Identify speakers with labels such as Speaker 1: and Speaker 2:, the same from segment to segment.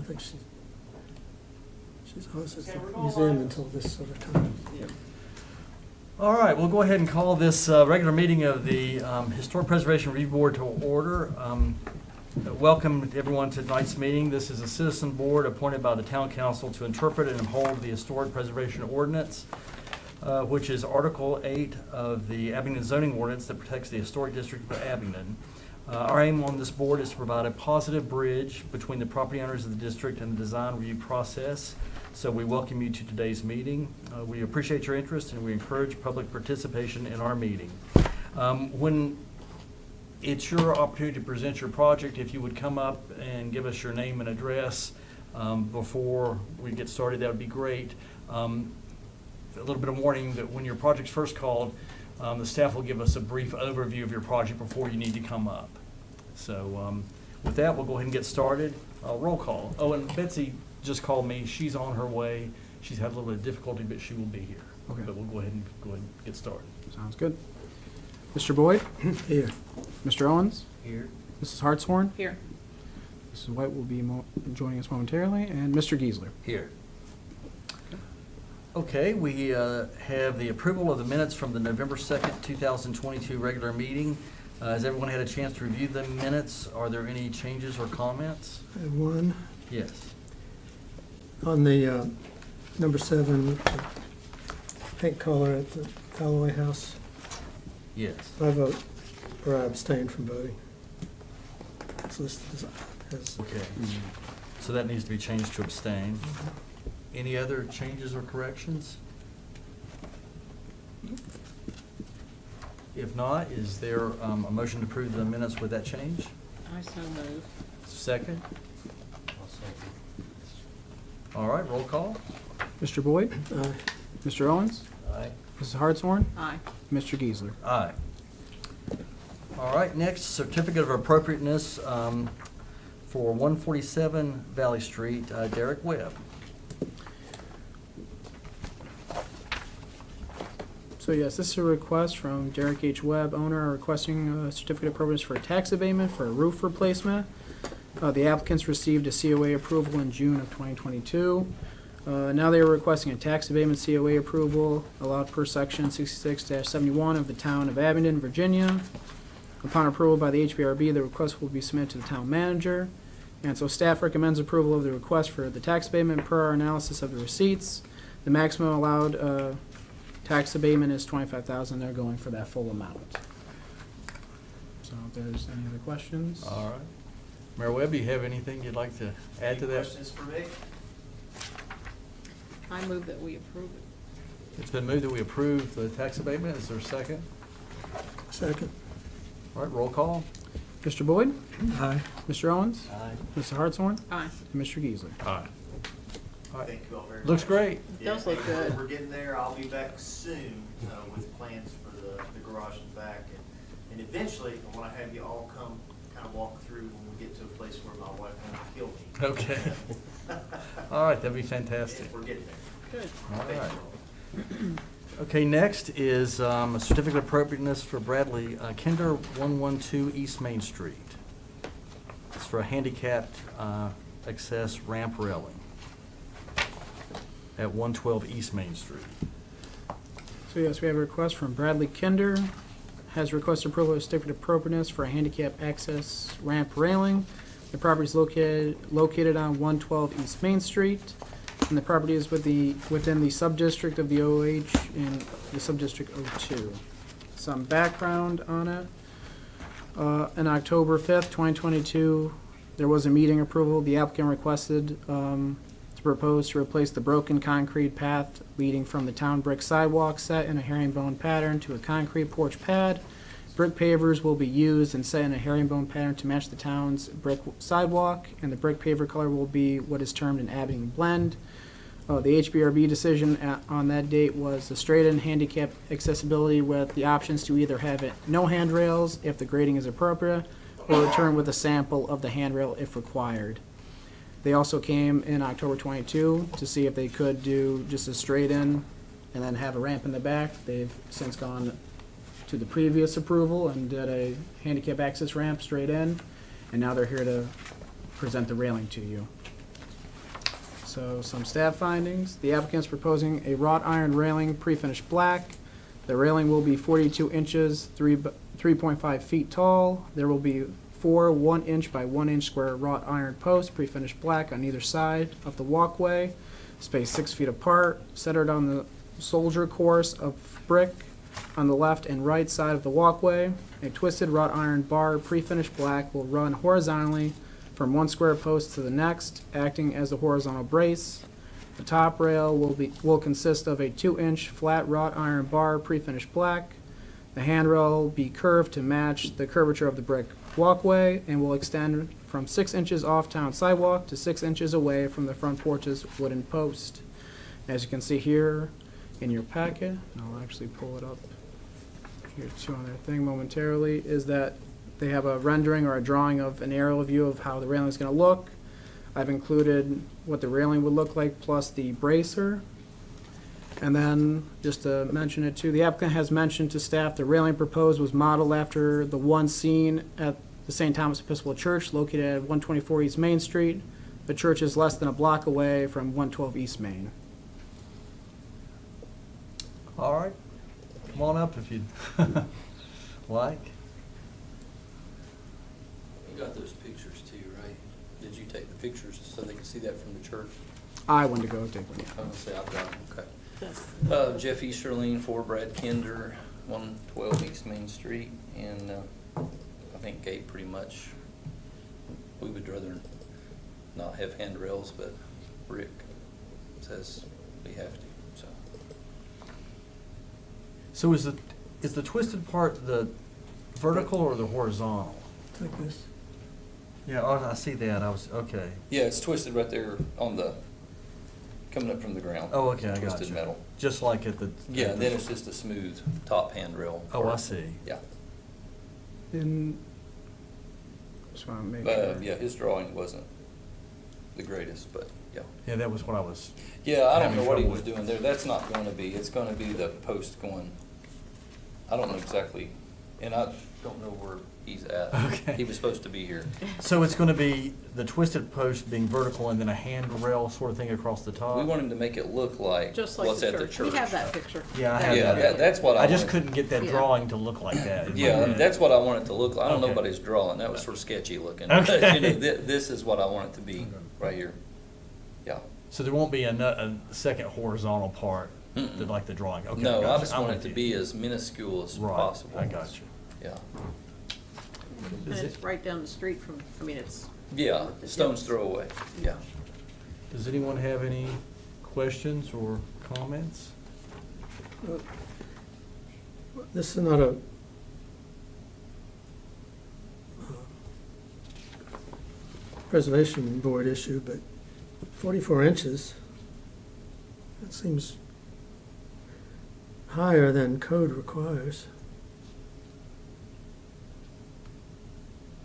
Speaker 1: think she's always at the museum until this sort of time.
Speaker 2: Yeah.
Speaker 3: All right, we'll go ahead and call this regular meeting of the Historic Preservation Review Board to order. Welcome everyone to tonight's meeting. This is a citizen board appointed by the town council to interpret and uphold the Historic Preservation Ordinance, which is Article 8 of the Abingdon zoning ordinance that protects the historic district of Abingdon. Our aim on this board is to provide a positive bridge between the property owners of the district and the design review process. So we welcome you to today's meeting. We appreciate your interest and we encourage public participation in our meeting. When it's your opportunity to present your project, if you would come up and give us your name and address before we get started, that would be great. A little bit of warning that when your project's first called, the staff will give us a brief overview of your project before you need to come up. So with that, we'll go ahead and get started. Roll call. Oh, and Betsy just called me. She's on her way. She's had a little bit of difficulty, but she will be here.
Speaker 4: Okay.
Speaker 3: But we'll go ahead and get started.
Speaker 4: Sounds good. Mr. Boyd?
Speaker 1: Here.
Speaker 4: Mr. Owens?
Speaker 3: Here.
Speaker 4: Mrs. Hartshorn?
Speaker 2: Here.
Speaker 4: Mrs. White will be joining us momentarily, and Mr. Giesler.
Speaker 3: Here. Okay, we have the approval of the minutes from the November 2nd, 2022 regular meeting. Has everyone had a chance to review the minutes? Are there any changes or comments?
Speaker 1: I have one.
Speaker 3: Yes.
Speaker 1: On the number 7, paint color at the Alloway House,
Speaker 3: Yes.
Speaker 1: I vote, or I abstain from voting. It's listed as
Speaker 3: Okay. So that needs to be changed to abstain. Any other changes or corrections? If not, is there a motion to approve the minutes with that change?
Speaker 2: I so move.
Speaker 3: Second? All right, roll call.
Speaker 4: Mr. Boyd?
Speaker 1: Aye.
Speaker 4: Mr. Owens?
Speaker 3: Aye.
Speaker 4: Mrs. Hartshorn?
Speaker 2: Aye.
Speaker 4: Mr. Giesler.
Speaker 3: Aye. All right, next, certificate of appropriateness for 147 Valley Street, Derek Webb.
Speaker 4: So yes, this is a request from Derek H. Webb, owner, requesting a certificate of appropriateness for a tax abatement for a roof replacement. The applicants received a COA approval in June of 2022. Now they are requesting a tax abatement COA approval allowed per section 66-71 of the town of Abingdon, Virginia. Upon approval by the HPRB, the request will be submitted to the town manager. And so staff recommends approval of the request for the tax abatement per our analysis of the receipts. The maximum allowed tax abatement is $25,000. They're going for that full amount. So if there's any other questions?
Speaker 3: All right. Mayor Webb, do you have anything you'd like to add to that?
Speaker 5: Questions for me?
Speaker 2: I move that we approve it.
Speaker 3: It's been moved that we approve the tax abatement. Is there a second?
Speaker 1: second.
Speaker 3: All right, roll call.
Speaker 4: Mr. Boyd?
Speaker 1: Aye.
Speaker 4: Mr. Owens?
Speaker 3: Aye.
Speaker 4: Mrs. Hartshorn?
Speaker 2: Aye.
Speaker 4: And Mr. Giesler.
Speaker 3: Aye. All right.
Speaker 5: Thank you all very much.
Speaker 3: Looks great.
Speaker 2: It does look good.
Speaker 5: We're getting there. I'll be back soon with plans for the garage and back. And eventually, I want to have you all come kind of walk through when we get to a place where my wife won't kill me.
Speaker 3: Okay. All right, that'd be fantastic.
Speaker 5: We're getting there.
Speaker 2: Good.
Speaker 3: All
Speaker 5: Thank
Speaker 3: right.
Speaker 5: you all.
Speaker 3: Okay, next is a certificate of appropriateness for Bradley Kinder, 112 East Main Street. It's for a handicapped access ramp railing at 112 East Main Street.
Speaker 4: So yes, we have a request from Bradley Kinder. Has requested approval of certificate of appropriateness for a handicap access ramp railing. The property is located on 112 East Main Street, and the property is within the sub-district of the OH in the sub-district 02. Some background on it. On October 5th, 2022, there was a meeting approval. The applicant requested to propose to replace the broken concrete path leading from the town brick sidewalk set in a herringbone pattern to a concrete porch pad. Brick pavers will be used and set in a herringbone pattern to match the town's brick sidewalk, and the brick paver color will be what is termed an Abingdon blend. The HPRB decision on that date was the straight-in handicap accessibility with the options to either have it no handrails if the grading is appropriate, or return with a sample of the handrail if required. They also came in October 22 to see if they could do just a straight-in and then have a ramp in the back. They've since gone to the previous approval and did a handicap access ramp straight in, and now they're here to present the railing to you. So some staff findings. The applicant's proposing a wrought iron railing, pre-finished black. The railing will be 42 inches, 3.5 feet tall. There will be 4 1-inch by 1-inch square wrought iron posts, pre-finished black on either side of the walkway, spaced 6 feet apart, centered on the soldier course of brick on the left and right side of the walkway. A twisted wrought iron bar, pre-finished black, will run horizontally from one square post to the next, acting as a horizontal brace. The top rail will consist of a 2-inch flat wrought iron bar, pre-finished black. The handrail will be curved to match the curvature of the brick walkway and will extend from 6 inches off town sidewalk to 6 inches away from the front porch's wooden post. As you can see here in your packet, and I'll actually pull it up here too on their thing momentarily, is that they have a rendering or a drawing of an aerial view of how the railing is going to look. I've included what the railing would look like plus the bracer. And then, just to mention it too, the applicant has mentioned to staff the railing proposed was modeled after the one seen at the St. Thomas Episcopal Church located at 124 East Main Street. The church is less than a block away from 112 East Main.
Speaker 3: All right, come on up if you'd like.
Speaker 6: You got those pictures too, right? Did you take the pictures so they can see that from the church?
Speaker 4: I went to go take one.
Speaker 6: I'm gonna say I've got them, okay.
Speaker 2: That's-
Speaker 6: Jeff Easterling, for Brad Kinder, 112 East Main Street, and I think Gabe pretty much, we would rather not have handrails, but Rick says we have to, so.
Speaker 3: So is the twisted part the vertical or the horizontal?
Speaker 1: Like this.
Speaker 3: Yeah, oh, I see that. Okay.
Speaker 6: Yeah, it's twisted right there on the, coming up from the ground.
Speaker 3: Oh, okay, I got
Speaker 6: Twisted
Speaker 3: you.
Speaker 6: metal.
Speaker 3: Just like at the.
Speaker 6: Yeah, then it's just a smooth top handrail.
Speaker 3: Oh, I
Speaker 6: part.
Speaker 3: see.
Speaker 6: Yeah.
Speaker 4: And just want to make sure.
Speaker 6: Yeah, his drawing wasn't the greatest, but yeah.
Speaker 3: Yeah, that was what I was.
Speaker 6: Yeah, I don't
Speaker 3: Having
Speaker 6: know what he
Speaker 3: trouble
Speaker 6: was
Speaker 3: with.
Speaker 6: doing there. That's not going to be, it's going to be the post going, I don't know exactly, and I don't know where he's at.
Speaker 3: Okay.
Speaker 6: He was supposed to be here.
Speaker 3: So it's going to be the twisted post being vertical and then a handrail sort of thing across the top?
Speaker 6: We want him to make it look like
Speaker 2: Just like
Speaker 6: what's
Speaker 2: the
Speaker 6: at the
Speaker 2: church.
Speaker 6: church.
Speaker 2: We have that picture.
Speaker 3: Yeah, I have
Speaker 6: Yeah,
Speaker 3: that.
Speaker 6: that's what I
Speaker 3: I just
Speaker 6: wanted.
Speaker 3: couldn't get that
Speaker 2: Yeah.
Speaker 3: drawing to look like that. in my
Speaker 6: Yeah,
Speaker 3: head.
Speaker 6: that's what I want it to look like. I don't know
Speaker 3: Okay.
Speaker 6: anybody's drawing. That was sort of sketchy looking.
Speaker 3: Okay.
Speaker 6: But, you know, this is what I want it to be right here. Yeah.
Speaker 3: So there won't be a second horizontal part,
Speaker 6: Mm-mm.
Speaker 3: like the drawing? Okay,
Speaker 6: No, I
Speaker 3: gotcha.
Speaker 6: just
Speaker 3: I'm
Speaker 6: want it
Speaker 3: with
Speaker 6: to
Speaker 3: you.
Speaker 6: be as minuscule as
Speaker 3: Right,
Speaker 6: possible.
Speaker 3: I got you.
Speaker 6: Yeah.
Speaker 2: And
Speaker 3: Is
Speaker 2: it's
Speaker 3: it-
Speaker 2: right down the street from, I mean, it's.
Speaker 6: Yeah, stone's throw away. Yeah.
Speaker 3: Does anyone have any questions or comments?
Speaker 1: This is not a preservation board issue, but 44 inches, that seems higher than code requires.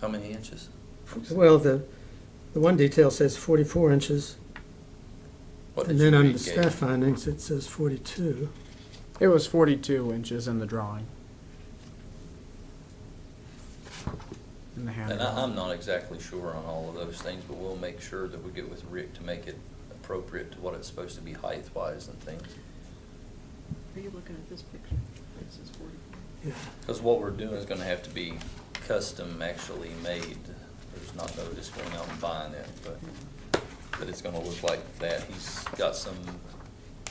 Speaker 6: How many inches?
Speaker 1: Well, the one detail says 44 inches,
Speaker 6: What did
Speaker 1: and
Speaker 6: you
Speaker 1: then on
Speaker 6: read,
Speaker 1: the
Speaker 6: Gabe?
Speaker 1: staff findings, it says 42.
Speaker 4: It was 42 inches in the drawing. In the
Speaker 6: And
Speaker 4: handrail.
Speaker 6: I'm not exactly sure on all of those things, but we'll make sure that we get with Rick to make it appropriate to what it's supposed to be height-wise and things.
Speaker 2: Are you looking at this picture? This is 44.
Speaker 1: Yeah.
Speaker 6: Because what we're doing is gonna have to be custom actually made. There's not no just going out and buying it, but it's gonna look like that. He's got some,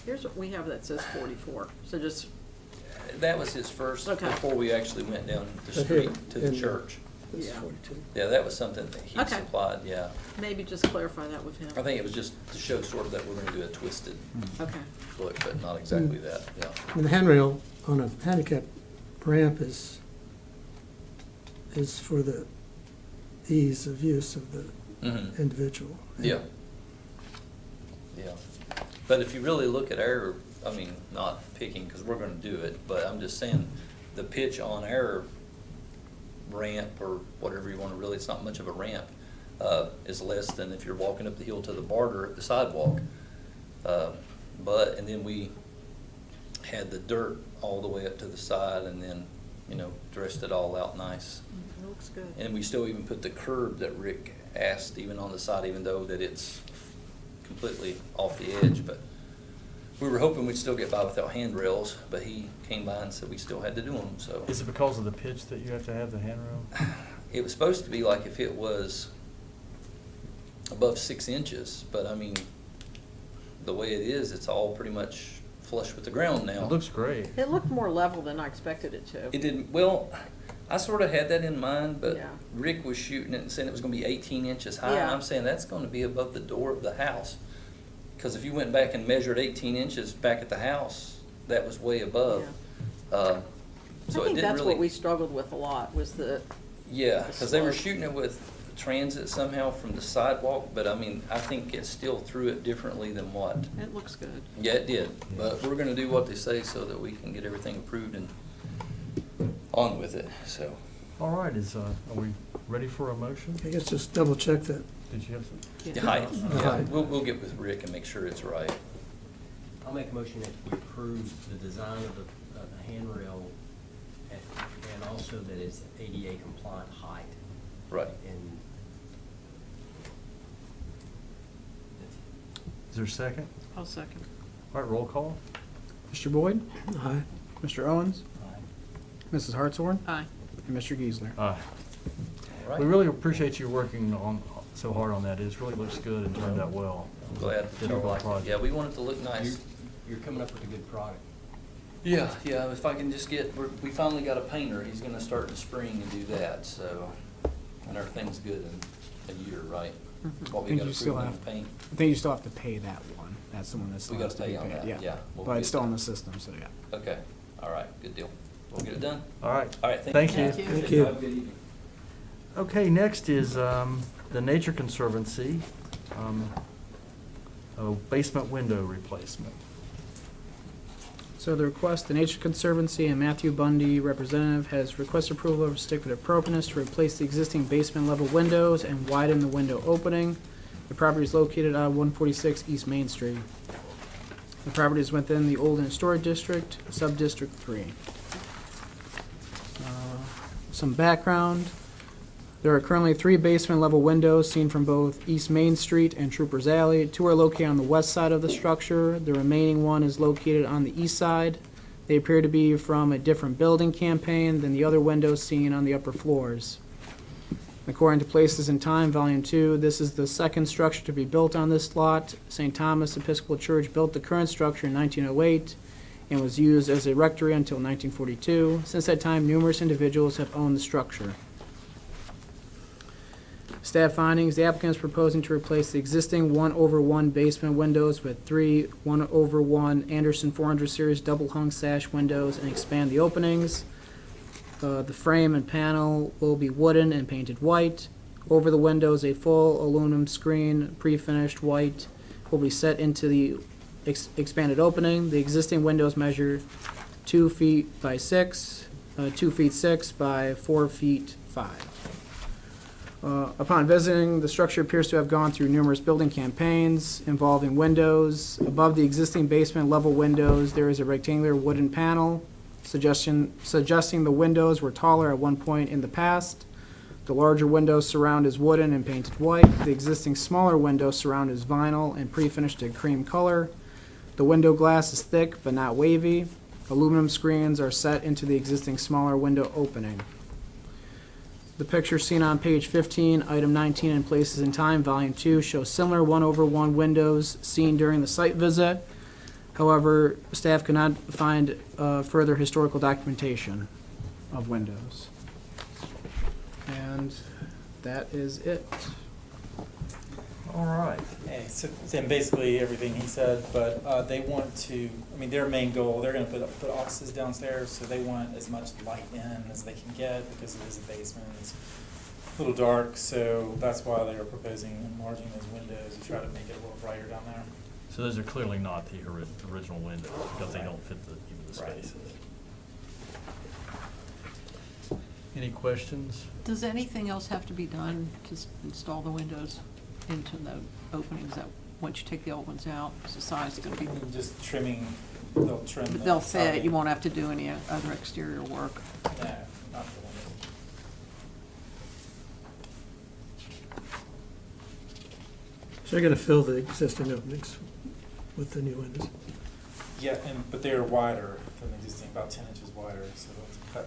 Speaker 2: Here's what we have that says 44, so just,
Speaker 6: that was his first,
Speaker 2: Okay.
Speaker 6: before we actually went down the
Speaker 1: But here,
Speaker 6: street to the
Speaker 1: in-
Speaker 6: church.
Speaker 1: It's
Speaker 2: Yeah.
Speaker 1: 42.
Speaker 6: Yeah, that was something that he
Speaker 2: Okay.
Speaker 6: supplied, yeah.
Speaker 2: maybe just clarify that with him.
Speaker 6: I think it was just to show sort of that we're gonna do a twisted
Speaker 2: Okay.
Speaker 6: look, but not exactly that, yeah.
Speaker 1: And the handrail on a handicap ramp is for the ease of use of the
Speaker 6: Mhm.
Speaker 1: individual.
Speaker 6: Yeah. Yeah. But if you really look at our, I mean, not picking, because we're gonna do it, but I'm just saying, the pitch on our ramp, or whatever you wanna really, it's not much of a ramp, is less than if you're walking up the hill to the barter at the sidewalk. And then we had the dirt all the way up to the side, and then, you know, dressed it all out nice.
Speaker 2: It looks good.
Speaker 6: And we still even put the curb that Rick asked even on the side, even though that it's completely off the edge, but we were hoping we'd still get by without handrails, but he came by and said we still had to do them, so.
Speaker 3: Is it because of the pitch that you have to have the handrail?
Speaker 6: It was supposed to be like if it was above 6 inches, but I mean, the way it is, it's all pretty much flush with the ground now.
Speaker 3: It looks great.
Speaker 2: It looked more level than I expected it to.
Speaker 6: It didn't, well, I sort of had that in mind, but
Speaker 2: Yeah.
Speaker 6: Rick was shooting it and saying it was gonna be 18 inches high, and
Speaker 2: Yeah.
Speaker 6: I'm saying that's gonna be above the door of the house. Because if you went back and measured 18 inches back at the house, that was way above.
Speaker 2: I
Speaker 6: So it
Speaker 2: think
Speaker 6: didn't
Speaker 2: that's what we
Speaker 6: really,
Speaker 2: struggled with a lot, was the,
Speaker 6: yeah,
Speaker 2: the
Speaker 6: because they were
Speaker 2: slope.
Speaker 6: shooting it with transit somehow from the sidewalk, but I mean, I think it still threw it differently than what.
Speaker 2: it looks good.
Speaker 6: Yeah, it did, but we're gonna do what they say so that we can get everything approved and on with it, so.
Speaker 3: All right, are we ready for a motion?
Speaker 1: I guess just double check that.
Speaker 3: Did you have some?
Speaker 6: The height, yeah,
Speaker 1: height.
Speaker 6: we'll get with Rick and make sure it's right.
Speaker 7: I'll make a motion that we approve the design of the handrail and also that it's ADA compliant height.
Speaker 6: Right.
Speaker 7: And
Speaker 3: Is there a second?
Speaker 2: I'll second.
Speaker 3: All right, roll call.
Speaker 4: Mr. Boyd?
Speaker 1: Aye.
Speaker 4: Mr. Owens? Mrs. Hartshorn?
Speaker 2: Aye.
Speaker 4: And Mr. Geisler?
Speaker 3: Aye.
Speaker 6: All right.
Speaker 3: We really appreciate you working so hard on that. It really looks good and turned out well.
Speaker 6: I'm glad
Speaker 3: Did a
Speaker 6: y'all
Speaker 3: good
Speaker 6: like it.
Speaker 3: project.
Speaker 6: Yeah, we want it to look nice.
Speaker 7: you're coming up with a good product.
Speaker 6: Yeah, if I can just get, we finally got a painter, he's gonna start in the spring and do that, so, and everything's good in a year, right? What we
Speaker 4: And
Speaker 6: got
Speaker 4: you still
Speaker 6: approved
Speaker 4: have-
Speaker 6: in the paint.
Speaker 4: I think you still have to pay that one. That's the one that still
Speaker 6: We
Speaker 4: has
Speaker 6: gotta
Speaker 4: to be
Speaker 6: pay on
Speaker 4: paid,
Speaker 6: that, yeah. We'll
Speaker 4: But
Speaker 6: get
Speaker 4: it's still in
Speaker 6: that.
Speaker 4: the system, so yeah.
Speaker 6: Okay, all right, good deal. We'll get it done.
Speaker 3: All right.
Speaker 6: All right,
Speaker 3: Thank you.
Speaker 2: Thank you.
Speaker 1: Thank you.
Speaker 6: Have a good evening.
Speaker 3: Okay, next is the Nature Conservancy, a basement window replacement.
Speaker 4: So the request, the Nature Conservancy and Matthew Bundy, representative, has requested approval of a certificate of appropriateness to replace the existing basement level windows and widen the window opening. The property is located on 146 East Main Street. The property is within the Old and Historic District, Sub-District 3. Some background. There are currently 3 basement level windows seen from both East Main Street and Troopers Alley. 2 are located on the west side of the structure. The remaining one is located on the east side. They appear to be from a different building campaign than the other windows seen on the upper floors. According to Places in Time, Volume 2, this is the second structure to be built on this lot. St. Thomas Episcopal Church built the current structure in 1908 and was used as a rectory until 1942. Since that time, numerous individuals have owned the structure. Staff findings, the applicant is proposing to replace the existing 1/1 basement windows with 3 1/1 Anderson 400 series double hung sash windows and expand the openings. The frame and panel will be wooden and painted white. Over the windows, a full aluminum screen, pre-finished white, will be set into the expanded opening. The existing windows measure 2 feet by 6, 2 feet 6 by 4 feet 5. Upon visiting, the structure appears to have gone through numerous building campaigns involving windows. Above the existing basement level windows, there is a rectangular wooden panel suggesting the windows were taller at one point in the past. The larger windows surround is wooden and painted white. The existing smaller window surround is vinyl and pre-finished in cream color. The window glass is thick but not wavy. Aluminum screens are set into the existing smaller window opening. The picture seen on page 15, item 19 in Places in Time, volume 2, shows similar 1/1 windows seen during the site visit. However, staff could not find further historical documentation of windows. And that is it.
Speaker 3: All right.
Speaker 8: Hey, so and basically everything he said, but they want to, I mean, their main goal, they're gonna put offices downstairs, so they want as much light in as they can get because it is a basement. It's a little dark, so that's why they're proposing enlarging those windows to try to make it a little brighter down there.
Speaker 3: So those are clearly not the original windows because they don't fit even the
Speaker 8: Right.
Speaker 3: spaces. Any questions?
Speaker 2: Does anything else have to be done to install the windows into the openings that, once you take the old ones out, is the size going to be?
Speaker 8: And just trimming, they'll trim. the
Speaker 2: They'll fit, you
Speaker 8: siding.
Speaker 2: won't have to do any other exterior work.
Speaker 8: No, not the windows.
Speaker 1: So you're gonna fill the existing openings with the new windows?
Speaker 8: Yeah, but they're wider than existing, about 10 inches wider, so they'll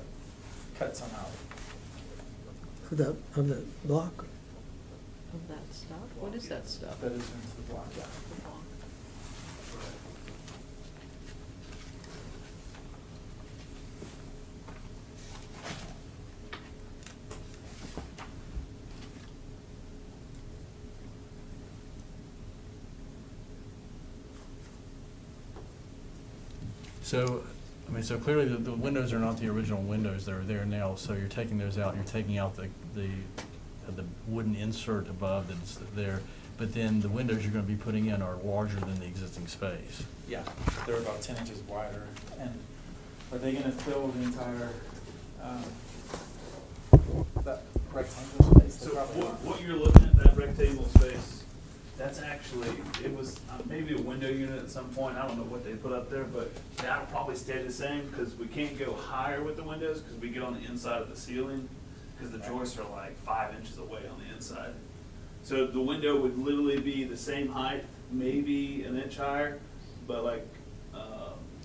Speaker 8: cut some out.
Speaker 1: Of that block?
Speaker 2: Of that stuff? What is that stuff?
Speaker 8: That is into the block, yeah.
Speaker 2: The block.
Speaker 3: So, I mean, so clearly the windows are not the original windows that are there now, so you're taking those out, you're taking out the wooden insert above that's there, but then the windows you're gonna be putting in are larger than the existing space.
Speaker 8: Yeah, they're about 10 inches wider. And are they gonna fill the entire, that rectangle space?
Speaker 9: So
Speaker 8: Probably not.
Speaker 9: what you're looking at, that rectangle space, that's actually, it was maybe a window unit at some point, I don't know what they put up there, but that'll probably stay the same, because we can't go higher with the windows, because we get on the inside of the ceiling, because the joists are like 5 inches away on the inside. So the window would literally be the same height, maybe an inch higher, but like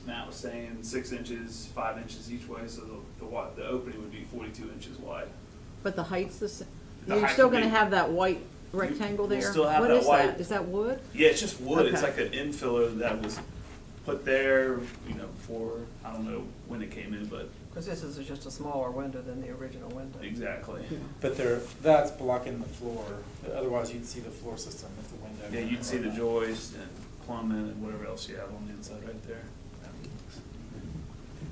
Speaker 9: Matt was saying, 6 inches, 5 inches each way, so the opening would be 42 inches wide.
Speaker 2: But the height's the same?
Speaker 9: The
Speaker 2: You're
Speaker 9: height
Speaker 2: still
Speaker 9: would
Speaker 2: gonna
Speaker 9: be-
Speaker 2: have that white rectangle
Speaker 9: We'll
Speaker 2: there?
Speaker 9: still have
Speaker 2: What
Speaker 9: that
Speaker 2: is
Speaker 9: white-
Speaker 2: that? Is that wood?
Speaker 9: Yeah, it's just wood. It's
Speaker 2: Okay.
Speaker 9: like an infiller that was put there, before, I don't know when it came in, but
Speaker 10: Because this is just a smaller window than the original window.
Speaker 9: exactly.
Speaker 8: But that's blocking the floor. Otherwise, you'd see the floor system with the window.
Speaker 9: Yeah, you'd see the joist and plumbing and whatever else you have on the inside right there.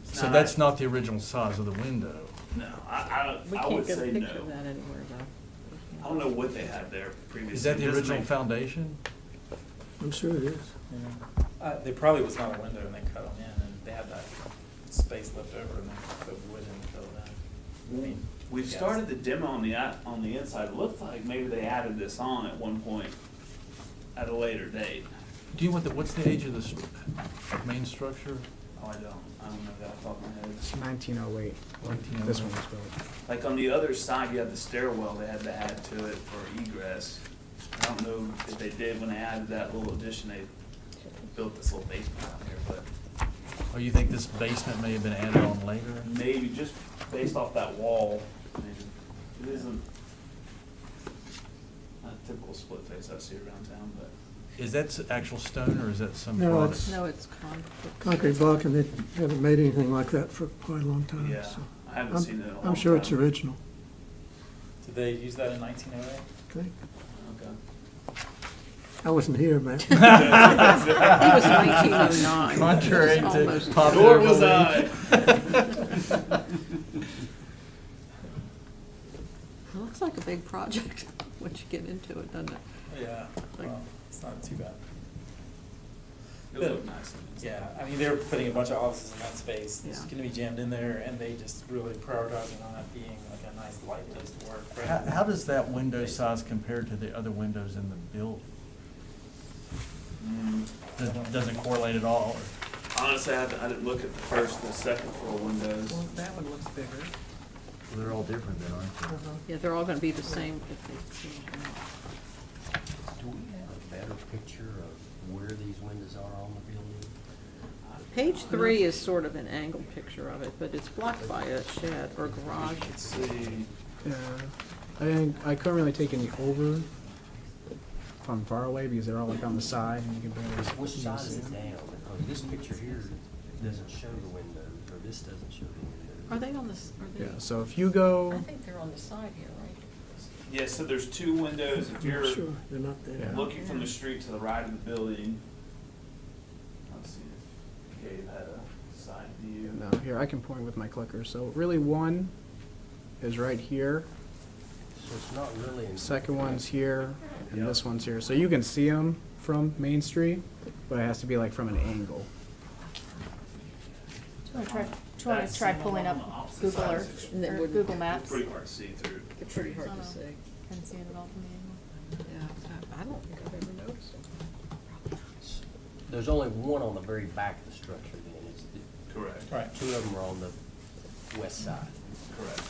Speaker 9: It's
Speaker 3: So that's not the original size of the window.
Speaker 9: No,
Speaker 2: We
Speaker 9: I
Speaker 2: can't
Speaker 9: would
Speaker 2: get a
Speaker 9: say
Speaker 2: picture of
Speaker 9: no.
Speaker 2: that anywhere though.
Speaker 9: I don't know what they had there previously.
Speaker 3: Is that the
Speaker 9: It doesn't
Speaker 3: original
Speaker 9: make-
Speaker 3: foundation?
Speaker 1: I'm sure it is.
Speaker 8: They probably was not a window and they cut them in and they had that space left over and they put wood in and filled it in. I mean,
Speaker 9: We've
Speaker 8: yes.
Speaker 9: started the demo on the inside. It looked like maybe they added this on at one point at a later date.
Speaker 3: Do you know what's the age of the main structure?
Speaker 9: Oh, I don't know that off the top of my head.
Speaker 4: It's 1908. This one was built.
Speaker 9: Like on the other side, you have the stairwell they had to add to it for egress. I don't know if they did when they added that little addition, they built this little basement out here, but
Speaker 3: Or you think this basement may have been added on later?
Speaker 9: maybe just based off that wall, maybe. It isn't a typical split face I see around town, but.
Speaker 3: Is that actual stone or is that some
Speaker 1: No,
Speaker 3: product?
Speaker 1: it's-
Speaker 2: No, it's concrete.
Speaker 1: Concrete block, and they haven't made anything like that for quite a long time,
Speaker 9: Yeah,
Speaker 1: so.
Speaker 9: I haven't
Speaker 1: I'm-
Speaker 9: seen it in a long
Speaker 1: I'm sure it's
Speaker 9: time.
Speaker 1: original,
Speaker 8: Did they use that in 1908?
Speaker 1: okay?
Speaker 9: Okay.
Speaker 1: I wasn't here, man.
Speaker 2: He was 1909.
Speaker 3: Contrary
Speaker 2: It's
Speaker 3: to
Speaker 2: almost-
Speaker 3: popular
Speaker 9: Nor was
Speaker 3: belief.
Speaker 9: I.
Speaker 2: It looks like a big project once you get into it, doesn't it?
Speaker 8: Yeah, well, it's not too bad.
Speaker 9: It looked nice.
Speaker 8: Yeah, I mean, they're putting a bunch of offices in that space. It's
Speaker 2: Yeah.
Speaker 8: gonna be jammed in there and they just really prioritizing on it being like a nice light place to work.
Speaker 3: How does that window size compare to the other windows in the building? Doesn't correlate at all?
Speaker 9: Honestly, I didn't look at the second floor windows.
Speaker 10: Well, that one looks bigger.
Speaker 3: They're all different then, aren't they?
Speaker 2: Yeah, they're all gonna be the same if they change them out.
Speaker 7: Do we have a better picture of where these windows are on the building?
Speaker 2: Page 3 is sort of an angled picture of it, but it's blocked by a shed or garage.
Speaker 9: Let's see.
Speaker 4: I couldn't really take any over from far away because they're all like on the side and you can barely
Speaker 7: Which
Speaker 4: see
Speaker 7: side is
Speaker 4: them.
Speaker 7: it down? Because this picture here doesn't show the windows, or this doesn't show the windows.
Speaker 2: Are they on this, are they?
Speaker 4: Yeah, so if you go,
Speaker 2: I think they're on the side here, right?
Speaker 9: Yeah, so there's two windows. If you're
Speaker 1: Sure, they're not there.
Speaker 4: Yeah.
Speaker 9: looking from the street to the right of the building, let's see if Gabe had a side view.
Speaker 4: no, here, I can point with my clicker. So really one is right here,
Speaker 7: So it's not really in.
Speaker 4: second one's here, and
Speaker 9: Yep.
Speaker 4: this one's here. So you can see them from Main Street, but it has to be like from an angle.
Speaker 11: Do you want
Speaker 9: That's
Speaker 11: to try
Speaker 9: the one
Speaker 11: pulling
Speaker 9: on
Speaker 11: up
Speaker 9: the opposite
Speaker 11: Google
Speaker 9: side
Speaker 11: Earth
Speaker 9: of the
Speaker 2: And it
Speaker 11: or
Speaker 2: wouldn't-
Speaker 11: Google
Speaker 9: It's
Speaker 11: Maps?
Speaker 9: pretty hard to see through.
Speaker 2: It's pretty hard
Speaker 11: I
Speaker 2: to
Speaker 11: don't
Speaker 2: see.
Speaker 11: know. Can see it at all from the angle.
Speaker 2: Yeah, I don't think I've ever noticed them.
Speaker 7: There's only one on the very back of the structure then.
Speaker 9: Correct.
Speaker 8: Right.
Speaker 7: Two of them are on the west side.
Speaker 9: Correct.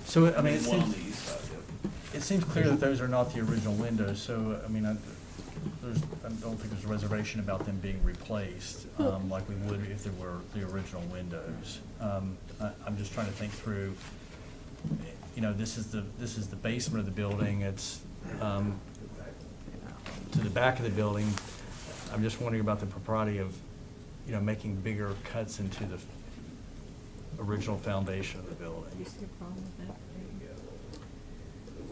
Speaker 3: So, I mean,
Speaker 9: And one on the east side, yep.
Speaker 3: it seems clear that those are not the original windows, so, I mean, I don't think there's a reservation about them being replaced, like we would if they were the original windows. I'm just trying to think through, you know, this is the basement of the building, it's, to the back of the building. I'm just wondering about the propriety of, you know, making bigger cuts into the original foundation of the
Speaker 2: Do you
Speaker 3: building.
Speaker 2: see a problem with that?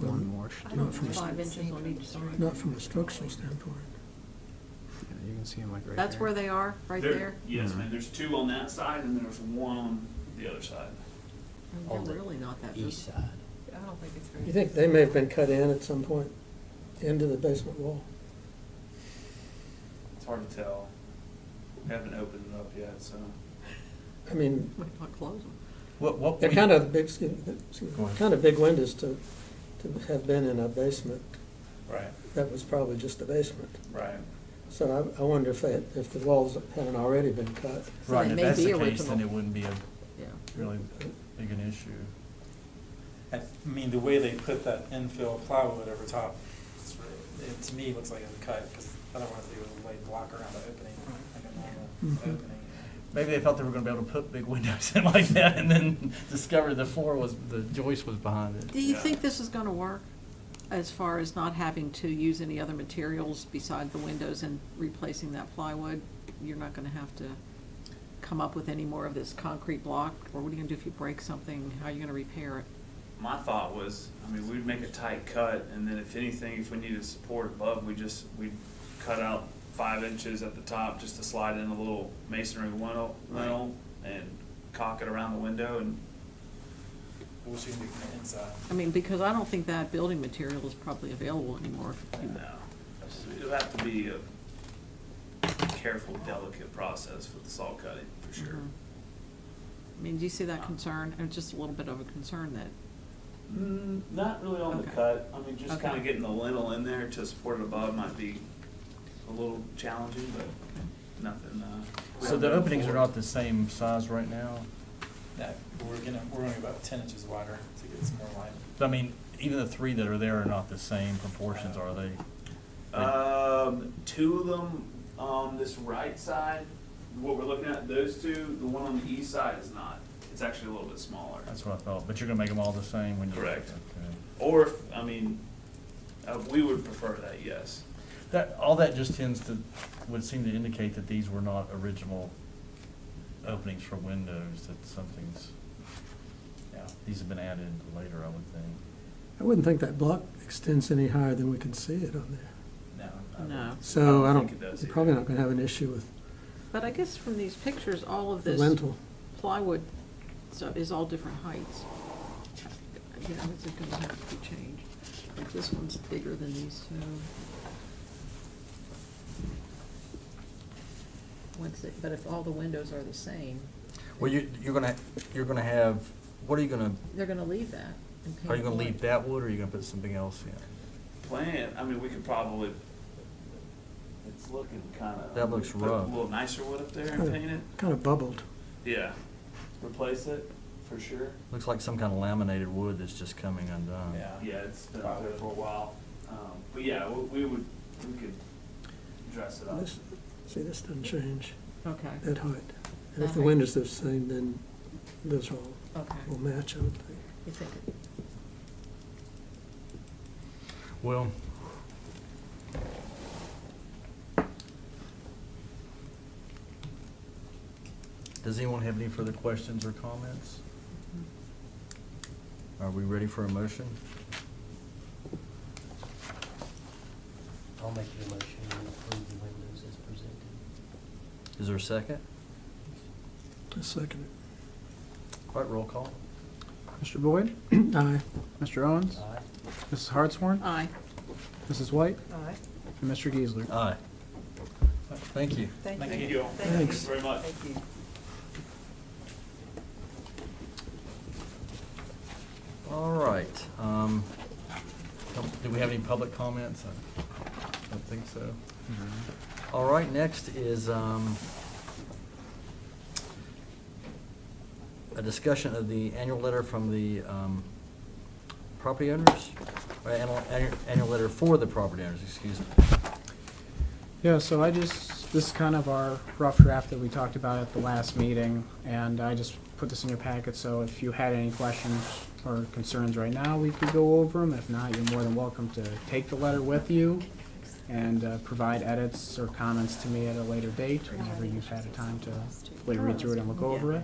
Speaker 1: Well,
Speaker 4: One more.
Speaker 1: Not from,
Speaker 2: 5 inches on each side.
Speaker 1: not from a structural standpoint.
Speaker 4: Yeah, you can see them like right
Speaker 2: That's
Speaker 4: there.
Speaker 2: where they are, right there?
Speaker 9: Yes, ma'am, there's two on that side and there's one on the other side.
Speaker 2: And
Speaker 7: On
Speaker 2: They're
Speaker 7: the
Speaker 2: really not that
Speaker 7: east
Speaker 2: visible.
Speaker 7: side.
Speaker 10: I don't think it's very.
Speaker 1: You think they may have been cut in at some point into the basement wall?
Speaker 9: It's hard to tell. We haven't opened it up yet, so.
Speaker 1: I mean,
Speaker 2: Might not close them.
Speaker 3: What
Speaker 1: they're
Speaker 3: we-
Speaker 1: kind of big, excuse
Speaker 3: Go
Speaker 1: me,
Speaker 3: ahead.
Speaker 1: kind of big windows to have been in a basement
Speaker 9: Right,
Speaker 1: that was probably just a basement.
Speaker 9: right.
Speaker 1: So I wonder if if the walls hadn't already been cut.
Speaker 2: So
Speaker 3: Right,
Speaker 2: they
Speaker 3: if
Speaker 2: may
Speaker 3: that's
Speaker 2: be
Speaker 3: the case, then
Speaker 2: original.
Speaker 3: it wouldn't be a
Speaker 2: Yeah.
Speaker 3: really big an issue.
Speaker 8: I mean, the way they put that infill plywood over top, it to me looks like it's cut, because otherwise they would lay block around the opening, like a normal
Speaker 1: Mhm.
Speaker 8: opening.
Speaker 3: Maybe they thought they were gonna be able to put big windows in like that and then discovered the joist was behind it.
Speaker 2: Do you
Speaker 9: Yeah.
Speaker 2: think this is gonna work, as far as not having to use any other materials beside the windows and replacing that plywood? You're not gonna have to come up with any more of this concrete block, or what are you gonna do if you break something? How are you gonna repair it?
Speaker 9: My thought was, I mean, we'd make a tight cut, and then if anything, if we needed support above, we'd cut out 5 inches at the top just to slide in a little masonry lintel and caulk it around the window, and
Speaker 8: What you can do from the inside.
Speaker 2: I mean, because I don't think that building material is probably available anymore.
Speaker 9: it'll have to be a careful, delicate process for the saw cutting, for sure.
Speaker 2: Mhm. I mean, do you see that concern, or just a little bit of a concern that,
Speaker 9: Not really on the
Speaker 2: Okay.
Speaker 9: cut, I mean, just
Speaker 2: Okay.
Speaker 9: kinda getting the lintel in there to support it above might be a little challenging, but nothing,
Speaker 3: So the openings are not the same size right now?
Speaker 8: No, we're only about 10 inches wider to get some more light.
Speaker 3: I mean, even the 3 that are there are not the same proportions, are they?
Speaker 9: 2 of them on this right side, what we're looking at, those 2, the one on the east side is not. It's actually a little bit smaller.
Speaker 3: That's what I thought, but you're gonna make them all the same when you.
Speaker 9: Correct.
Speaker 3: Okay.
Speaker 9: Or, I mean, we would prefer that, yes.
Speaker 3: All that just would seem to indicate that these were not original openings for windows, that something's, yeah, these have been added later, I would think.
Speaker 1: I wouldn't think that block extends any higher than we can see it on there.
Speaker 9: No.
Speaker 2: no?
Speaker 1: So I
Speaker 9: think
Speaker 1: don't,
Speaker 9: it does
Speaker 1: you're probably
Speaker 9: either.
Speaker 1: not gonna have an issue with
Speaker 2: But I guess from these pictures, all of
Speaker 1: the
Speaker 2: this
Speaker 1: lintel.
Speaker 2: plywood stuff is all different heights. You know, it's gonna have to be changed. Like this one's bigger than these 2. But if all the windows are the same,
Speaker 3: Well, you're gonna have, what are you gonna,
Speaker 2: they're gonna leave that and paint
Speaker 3: are you gonna
Speaker 2: white.
Speaker 3: leave that wood or are you gonna put something else in?
Speaker 9: Plan, I mean, we could probably, it's looking kinda.
Speaker 3: That looks
Speaker 9: put
Speaker 3: rough.
Speaker 9: a little nicer wood up there and paint it.
Speaker 1: Kind of bubbled.
Speaker 9: Yeah. Replace it, for sure.
Speaker 3: Looks like some kind of laminated wood that's just coming undone.
Speaker 9: Yeah, it's been out there for a while. But yeah, we could dress it up.
Speaker 1: See, this doesn't change
Speaker 2: Okay,
Speaker 1: that height. And if
Speaker 2: That
Speaker 1: the
Speaker 2: height.
Speaker 1: windows are the same, then those all
Speaker 2: okay.
Speaker 1: will match, I would think.
Speaker 2: You think it?
Speaker 3: Well, does anyone have any further questions or comments? Are we ready for a motion?
Speaker 7: I'll make the motion to approve the windows as presented.
Speaker 3: Is there a second?
Speaker 1: A second.
Speaker 3: All right, roll call.
Speaker 4: Mr. Boyd?
Speaker 1: Aye.
Speaker 4: Mr. Owens?
Speaker 7: Aye.
Speaker 4: Mrs. Hartshorn?
Speaker 2: Aye.
Speaker 4: Mrs. White?
Speaker 10: Aye.
Speaker 4: And Mr. Geisler?
Speaker 3: Aye. Thank you.
Speaker 9: Thank you all.
Speaker 1: Thanks.
Speaker 9: Very much.
Speaker 10: Thank you.
Speaker 3: All right. Do we have any public comments? I don't think so. All right, next is a discussion of the annual letter from the property owners, or annual letter for the property owners, excuse me.
Speaker 4: Yeah, so this is kind of our rough draft that we talked about at the last meeting, and I just put this in your packet, so if you had any questions or concerns right now, we could go over them. If not, you're more than welcome to take the letter with you and provide edits or comments to me at a later date, whenever you've had a time to fully read through it and look over it.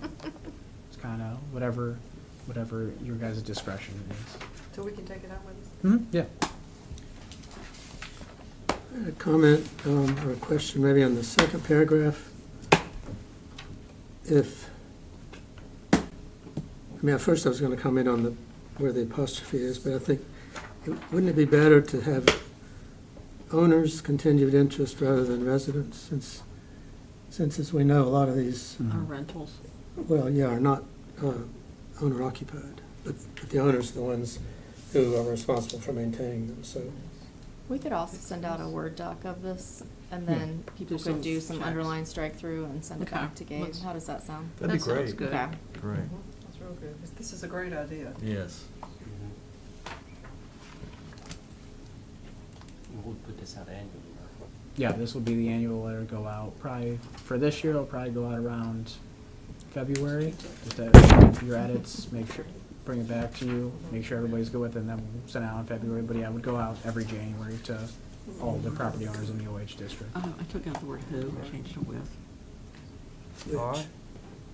Speaker 4: It's kind of whatever your guys' discretion is.
Speaker 10: So we can take it out with us?
Speaker 4: Yeah.
Speaker 1: A comment or a question maybe on the second paragraph. At first I was going to comment on where the apostrophe is, but I think, wouldn't it be better to have owners' continued interest rather than residents, since as we know, a lot of these,
Speaker 2: Our rentals.
Speaker 1: well, yeah, are not owner occupied, but the owners are the ones who are responsible for maintaining them, so.
Speaker 11: We could also send out a Word doc of this, and then people
Speaker 2: Do some
Speaker 11: could do some
Speaker 2: checks.
Speaker 11: underline strike through and send it
Speaker 2: Okay,
Speaker 11: back to Gabe.
Speaker 2: let's-
Speaker 11: How does that sound?
Speaker 3: That'd be
Speaker 2: That sounds
Speaker 3: great.
Speaker 2: good.
Speaker 11: Okay.
Speaker 3: Great.
Speaker 10: That's real good. This is a great idea.
Speaker 3: Yes.
Speaker 7: We'll put this out annually, right?
Speaker 4: Yeah, this will be the annual letter go out, probably, for this year, it'll probably go out around February. Just to your edits, make sure, bring it back to you, make sure everybody's good with it, and then we'll send it out in February. But yeah, it would go out every January to all the property owners in the OH district.
Speaker 2: I took out the word who, and changed it with.
Speaker 3: All right.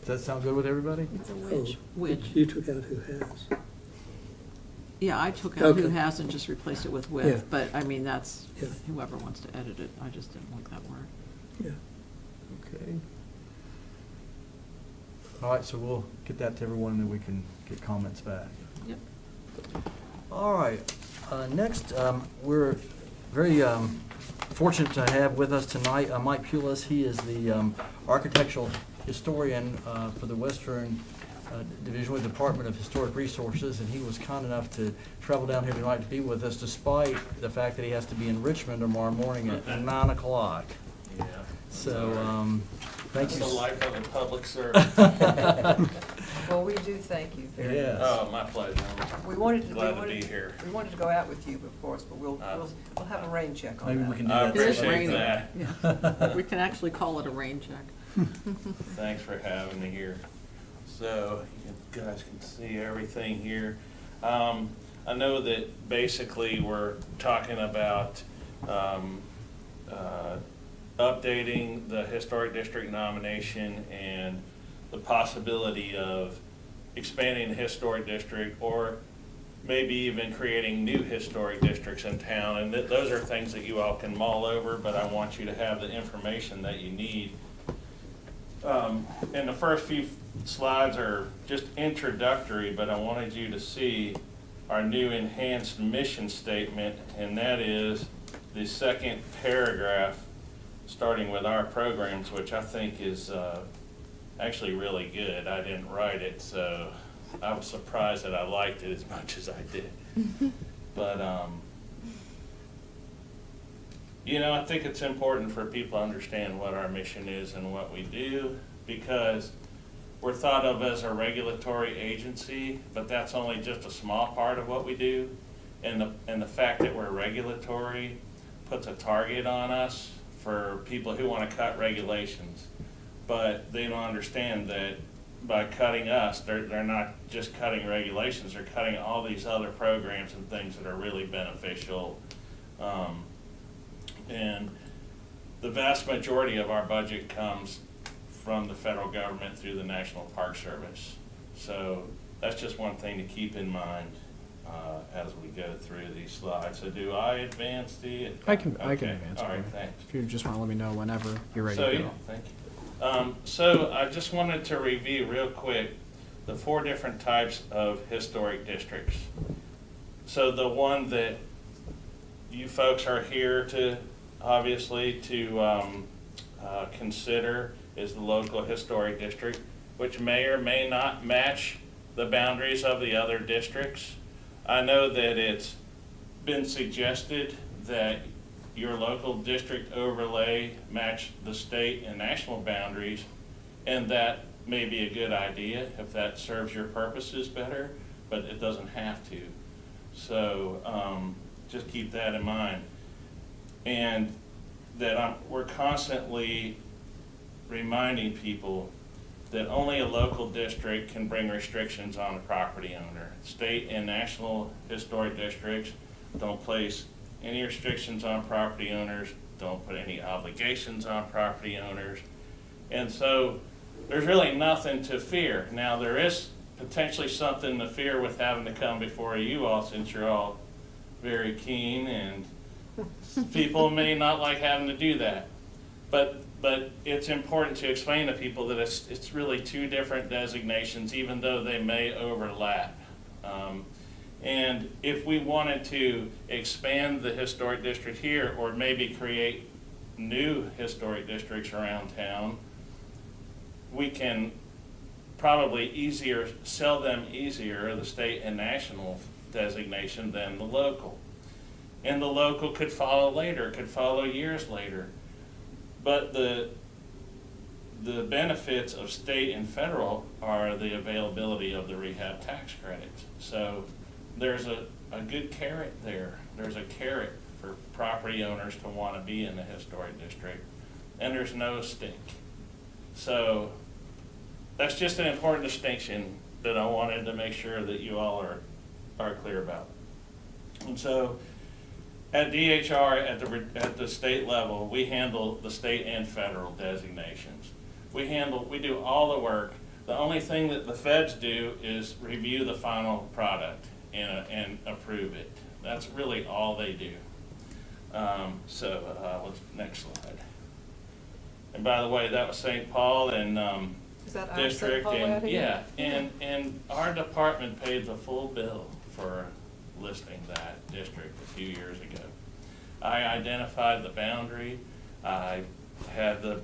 Speaker 3: Does that sound good with everybody?
Speaker 11: It's a
Speaker 1: Oh,
Speaker 2: Which.
Speaker 1: You took out who has.
Speaker 2: Yeah, I took out who
Speaker 1: Okay.
Speaker 2: has and just replaced it with
Speaker 1: Yeah.
Speaker 2: with, but I mean, that's
Speaker 1: Yeah.
Speaker 2: whoever wants to edit it. I just didn't like that word.
Speaker 1: Yeah.
Speaker 3: Okay. All right, so we'll get that to everyone, and then we can get comments back.
Speaker 2: Yep.
Speaker 3: All right, next, we're very fortunate to have with us tonight Mike Pulis. He is the architectural historian for the Western Division with the Department of Historic Resources, and he was kind enough to travel down here tonight to be with us, despite the fact that he has to be in Richmond tomorrow morning at 9 o'clock.
Speaker 9: Yeah.
Speaker 3: So, thank you.
Speaker 9: That's the life of a public servant.
Speaker 10: Well, we do thank you very much.
Speaker 3: Yes.
Speaker 9: Oh, my pleasure.
Speaker 10: We wanted to,
Speaker 9: Glad to be here.
Speaker 10: we wanted to go out with you, of course, but we'll have a rain check on that.
Speaker 3: Maybe we can do
Speaker 9: I
Speaker 3: that.
Speaker 2: It is
Speaker 9: appreciate
Speaker 2: raining.
Speaker 9: that.
Speaker 2: Yeah. We can actually call it a rain check.
Speaker 9: Thanks for having me here. So you guys can see everything here. I know that basically we're talking about updating the historic district nomination and the possibility of expanding the historic district, or maybe even creating new historic districts in town. And those are things that you all can mull over, but I want you to have the information that you need. And the first few slides are just introductory, but I wanted you to see our new enhanced mission statement, and that is the second paragraph, starting with our programs, which I think is actually really good. I didn't write it, so I was surprised that I liked it as much as I did. But, you know, I think it's important for people to understand what our mission is and what we do, because we're thought of as a regulatory agency, but that's only just a small part of what we do. And the fact that we're regulatory puts a target on us for people who want to cut regulations. But they don't understand that by cutting us, they're not just cutting regulations, they're cutting all these other programs and things that are really beneficial. And the vast majority of our budget comes from the federal government through the National Park Service. So that's just one thing to keep in mind as we go through these slides. So do I advance the?
Speaker 4: I can
Speaker 9: Okay.
Speaker 4: advance.
Speaker 9: All right,
Speaker 4: for you.
Speaker 9: thanks.
Speaker 4: If you just want to let me know whenever you're ready
Speaker 9: So,
Speaker 4: to
Speaker 9: yeah,
Speaker 4: go.
Speaker 9: thank you. So I just wanted to review real quick the 4 different types of historic districts. So the one that you folks are here to, obviously, to consider is the local historic district, which may or may not match the boundaries of the other districts. I know that it's been suggested that your local district overlay match the state and national boundaries, and that may be a good idea if that serves your purposes better, but it doesn't have to. So just keep that in mind. And
Speaker 12: that we're constantly reminding people that only a local district can bring restrictions on a property owner. State and national historic districts don't place any restrictions on property owners, don't put any obligations on property owners. And so there's really nothing to fear. Now, there is potentially something to fear with having to come before you all, since you're all very keen, and people may not like having to do that. But it's important to explain to people that it's really two different designations, even though they may overlap. And if we wanted to expand the historic district here, or maybe create new historic districts around town, we can probably sell them easier, the state and national designation, than the local. And the local could follow later, could follow years later. But the benefits of state and federal are the availability of the rehab tax credits. So there's a good carrot there. There's a carrot for property owners to want to be in the historic district, and there's no stink. So that's just an important distinction that I wanted to make sure that you all are clear about. And so at DHR, at the state level, we handle the state and federal designations. We do all the work. The only thing that the feds do is review the final product and approve it. That's really all they do. Let's next slide. And by the way, that was St. Paul and
Speaker 10: Is that our
Speaker 12: district,
Speaker 10: St. Paul
Speaker 12: and
Speaker 10: ad again?
Speaker 12: yeah, and our department paid the full bill for listing that district a few years ago. I identified the boundary. I had the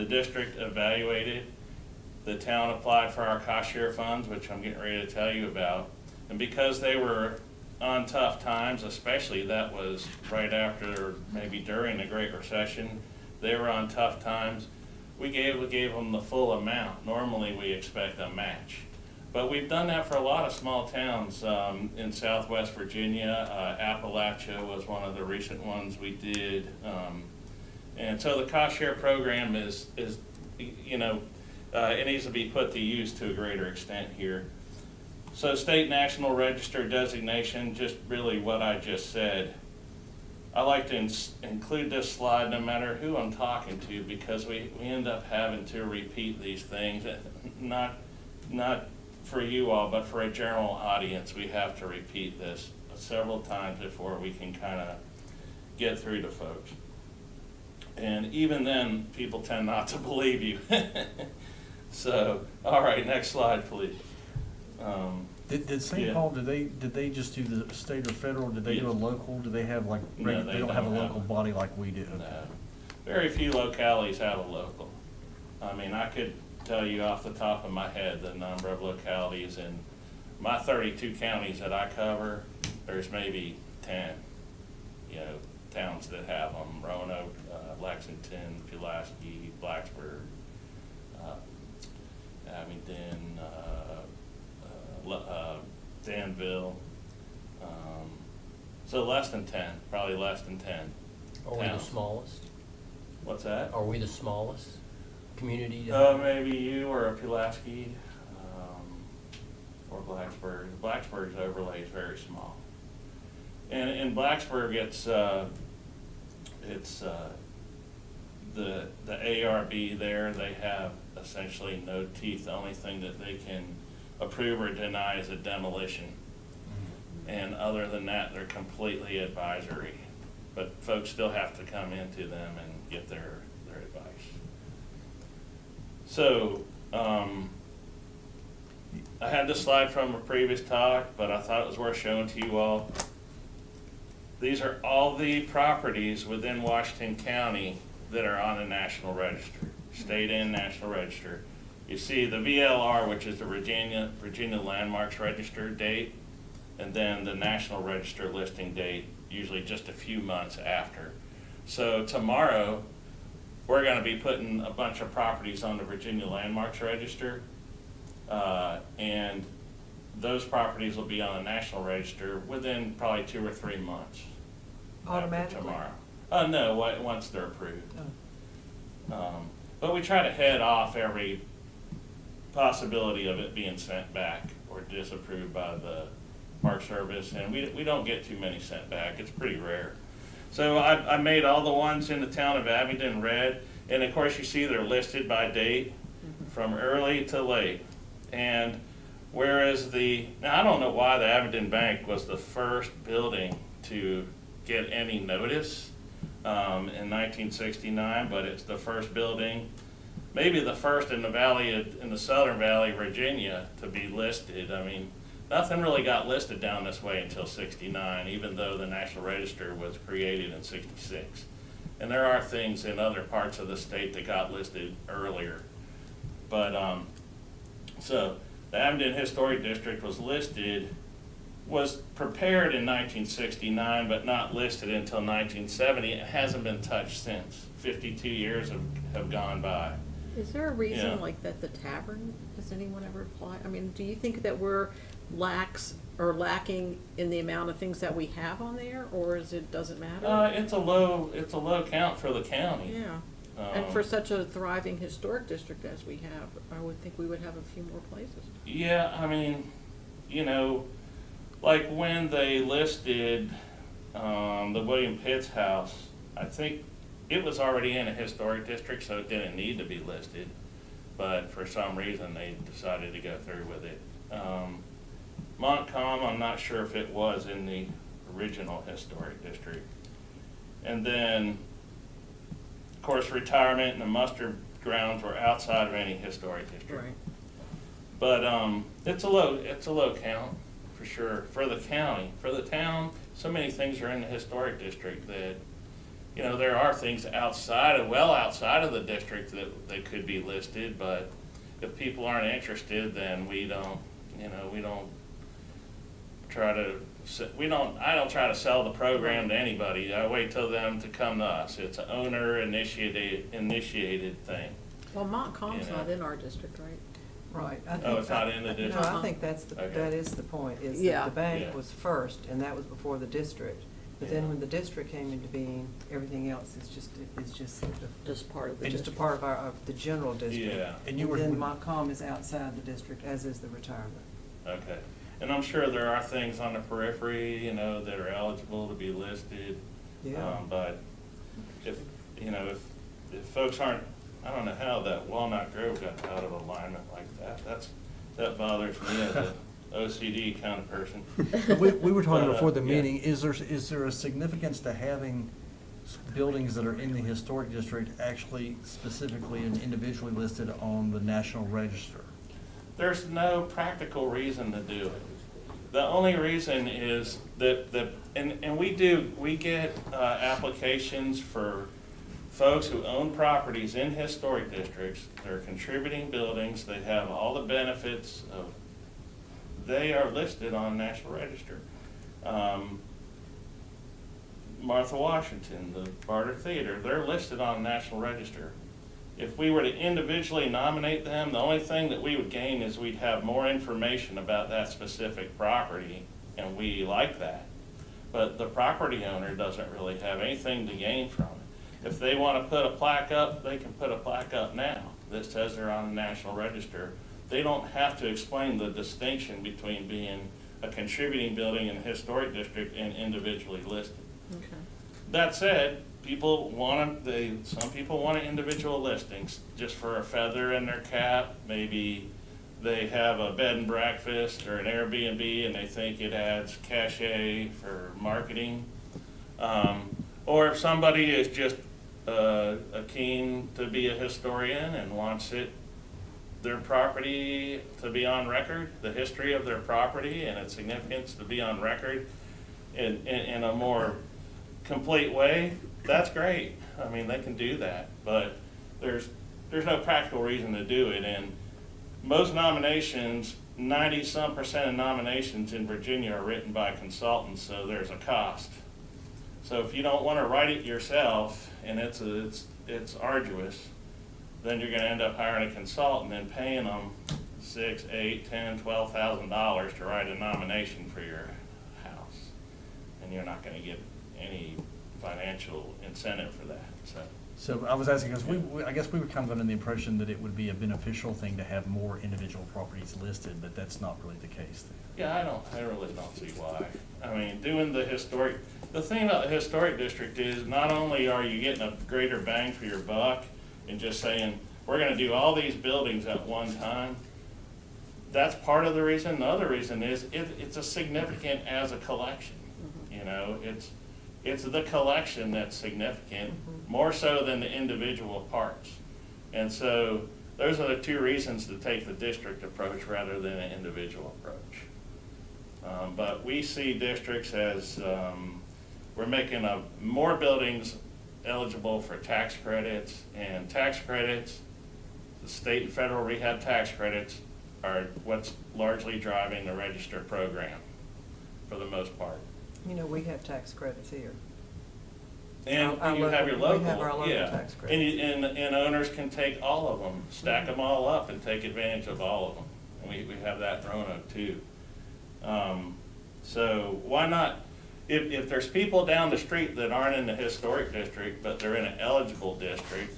Speaker 12: district evaluated. The town applied for our cost share funds, which I'm getting ready to tell you about. And because they were on tough times, especially that was right after, maybe during the Great Recession, they were on tough times. We gave them the full amount. Normally we expect a match. But we've done that for a lot of small towns in Southwest Virginia. Appalachia was one of the recent ones we did. And so the cost share program is it needs to be put to use to a greater extent here. So state national register designation, just really what I just said. I like to include this slide no matter who I'm talking to, because we end up having to repeat these things, not for you all, but for a general audience. We have to repeat this several times before we can kind of get through to folks. And even then, people tend not to believe you. So, all right, next slide, please.
Speaker 3: Did St. Paul, did they just do the state or federal? Did they do a local? Do they have like,
Speaker 12: No,
Speaker 3: they don't have a local body like we do?
Speaker 12: No. Very few localities have a local. I mean, I could tell you off the top of my head the number of localities in my 32 counties that I cover. There's maybe 10, towns that have them: Roanoke, Lexington, Pulaski, Blacksburg, Abingdon, Danville. So less than 10, probably less than 10
Speaker 7: Are we the
Speaker 12: towns.
Speaker 7: smallest?
Speaker 12: What's that?
Speaker 7: Are we the smallest community?
Speaker 12: Maybe you or Pulaski, or Blacksburg. Blacksburg's overlay is very small. And in Blacksburg, it's the ARB there. They have essentially no teeth. The only thing that they can approve or deny is a demolition. And other than that, they're completely advisory. But folks still have to come into them and get their advice. So, I had this slide from a previous talk, but I thought it was worth showing to you all. These are all the properties within Washington County that are on the National Register, state and National Register. You see the VLR, which is the Virginia Landmarks Register date, and then the National Register listing date, usually just a few months after. So tomorrow, we're going to be putting a bunch of properties on the Virginia Landmarks Register, and those properties will be on the National Register within probably 2 or 3 months. After
Speaker 10: Automatically?
Speaker 12: tomorrow. No, once they're approved. But we try to head off every possibility of it being sent back or disapproved by the Park Service, and we don't get too many sent back. It's pretty rare. So I made all the ones in the town of Abingdon red, and of course you see they're listed by date from early to late. And whereas now I don't know why the Abingdon Bank was the first building to get any notice in 1969, but it's the first building, maybe the first in the Southern Valley, Virginia, to be listed. I mean, nothing really got listed down this way until '69, even though the National Register was created in '66. And there are things in other parts of the state that got listed earlier. But, so the Abingdon Historic District was prepared in 1969, but not listed until 1970. It hasn't been touched since. 52 years have gone by.
Speaker 2: Is there a
Speaker 12: Yeah.
Speaker 2: reason like that the tavern, does anyone ever apply? I mean, do you think that we're lacking in the amount of things that we have on there, or doesn't matter?
Speaker 12: It's a low count for the county.
Speaker 2: Yeah, and for such a thriving historic district as we have, I would think we would have a few more places.
Speaker 12: Yeah, I mean, you know, like when they listed the William Pitts house, I think it was already in a historic district, so it didn't need to be listed. But for some reason, they decided to go through with it. Montcalm, I'm not sure if it was in the original historic district. And then, of course, retirement and the muster grounds were outside of any historic district.
Speaker 2: Right.
Speaker 12: But it's a low count for sure for the county. For the town, so many things are in the historic district that, you know, there are things outside of the district that could be listed. But if people aren't interested, then I don't try to sell the program to anybody. I wait till them to come to us. It's an owner initiated thing.
Speaker 2: Well, Montcalm's
Speaker 12: You know.
Speaker 2: not in our district, right?
Speaker 10: Right.
Speaker 12: Oh, it's not in the
Speaker 10: No,
Speaker 12: district?
Speaker 10: I think that
Speaker 12: Okay.
Speaker 10: is the point, is
Speaker 2: Yeah.
Speaker 10: that the bank
Speaker 12: Yeah.
Speaker 10: was first, and that was before the district. But then when the district came into being, everything else is just
Speaker 2: Just part of the
Speaker 10: just a
Speaker 2: district.
Speaker 10: part of the general district.
Speaker 12: Yeah.
Speaker 3: And you were-
Speaker 10: then Montcalm is outside the district, as is the retirement.
Speaker 12: Okay. And I'm sure there are things on the periphery, you know, that are eligible to be listed.
Speaker 10: Yeah.
Speaker 12: But if folks aren't, I don't know how that Walnut Grove got out of alignment like that. That bothers me as a OCD kind of person.
Speaker 3: We were talking
Speaker 12: But,
Speaker 3: before the
Speaker 12: yeah.
Speaker 3: meeting, is there a significance to having buildings that are in the historic district actually specifically and individually listed on the National Register?
Speaker 12: There's no practical reason to do it. The only reason is that we get applications for folks who own properties in historic districts. They're contributing buildings. They have all the benefits of. They are listed on National Register. Martha Washington, the Barter Theater, they're listed on National Register. If we were to individually nominate them, the only thing that we would gain is we'd have more information about that specific property, and we like that. But the property owner doesn't really have anything to gain from it. If they want to put a plaque up, they can put a plaque up now that says they're on the National Register. They don't have to explain the distinction between being a contributing building in a historic district and individually listed.
Speaker 2: Okay.
Speaker 12: That said, some people want individual listings just for a feather in their cap. Maybe they have a bed and breakfast or an Airbnb and they think it adds cachet for marketing. Or if somebody is just keen to be a historian and wants their property to be on record, the history of their property and its significance to be on record in a more complete way, that's great. I mean, they can do that, but there's no practical reason to do it. And most nominations, 90-some% of nominations in Virginia are written by consultants, so there's a cost. So if you don't want to write it yourself, and it's arduous, then you're going to end up hiring a consultant and paying them $6,000, $8,000, $10,000, $12,000 to write a nomination for your house, and you're not going to get any financial incentive for that, so.
Speaker 3: So I was asking, because I guess we were kind of under the impression that it would be a beneficial thing to have more individual properties listed, but that's not really the case.
Speaker 12: Yeah, I really don't see why. I mean, doing the thing about the historic district is not only are you getting a greater bang for your buck and just saying, we're gonna do all these buildings at one time, that's part of the reason. The other reason is it's a significant as a collection. You know, it's the collection that's significant, more so than the individual parts. And so those are the two reasons to take the district approach rather than an individual approach. But we see districts as we're making more buildings eligible for tax credits, and tax credits, the state and federal rehab tax credits are what's largely driving the register program for the most part.
Speaker 10: You know, we have tax credits here.
Speaker 12: And
Speaker 10: Our
Speaker 12: you have your local,
Speaker 10: we have our local
Speaker 12: yeah.
Speaker 10: tax
Speaker 12: And,
Speaker 10: credits.
Speaker 12: and owners can take all of them, stack them all up and take advantage of all of them. And we have that in Roanoke too. So why not, if there's people down the street that aren't in the historic district, but they're in an eligible district,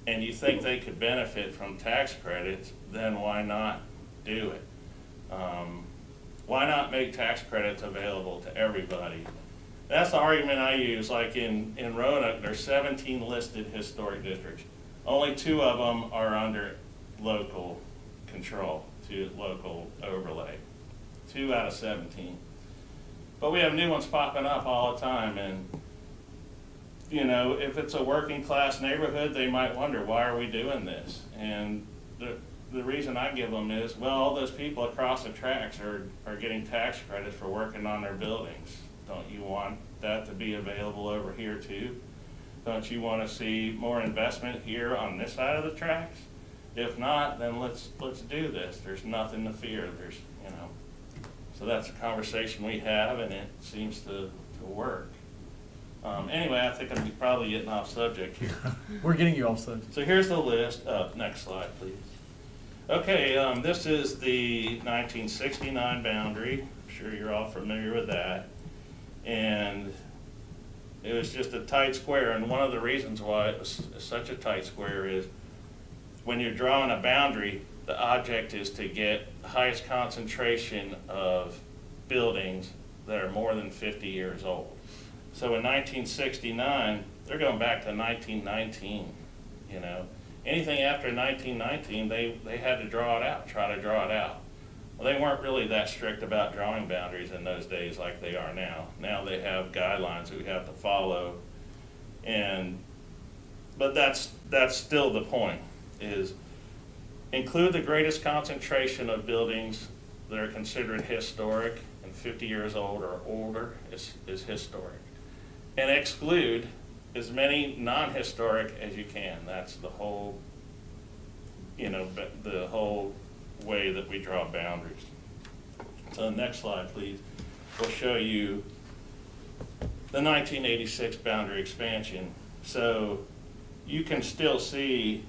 Speaker 12: and you think they could benefit from tax credits, then why not do it? Why not make tax credits available to everybody? That's the argument I use. Like in Roanoke, there's 17 listed historic districts. Only 2 of them are under local control, to local overlay. 2 out of 17. But we have new ones popping up all the time, and you know, if it's a working class neighborhood, they might wonder, why are we doing this? And the reason I give them is, well, all those people across the tracks are getting tax credits for working on their buildings. Don't you want that to be available over here too? Don't you want to see more investment here on this side of the tracks? If not, then let's do this. There's nothing to fear. There's, you know, so that's a conversation we have, and it seems to work. Anyway, I think I'm probably getting off subject here.
Speaker 3: We're getting you off subject.
Speaker 12: So here's the list. Next slide, please. Okay, this is the 1969 boundary. I'm sure you're all familiar with that. And it was just a tight square, and one of the reasons why it was such a tight square is when you're drawing a boundary, the object is to get the highest concentration of buildings that are more than 50 years old. So in 1969, they're going back to 1919, you know. Anything after 1919, they had to draw it out, try to draw it out. Well, they weren't really that strict about drawing boundaries in those days like they are now. Now they have guidelines that we have to follow. But that's still the point, is include the greatest concentration of buildings that are considered historic and 50 years old or older is historic. And exclude as many non-historic as you can. That's the whole, you know, the whole way that we draw boundaries. So next slide, please. We'll show you the 1986 boundary expansion. So you can still see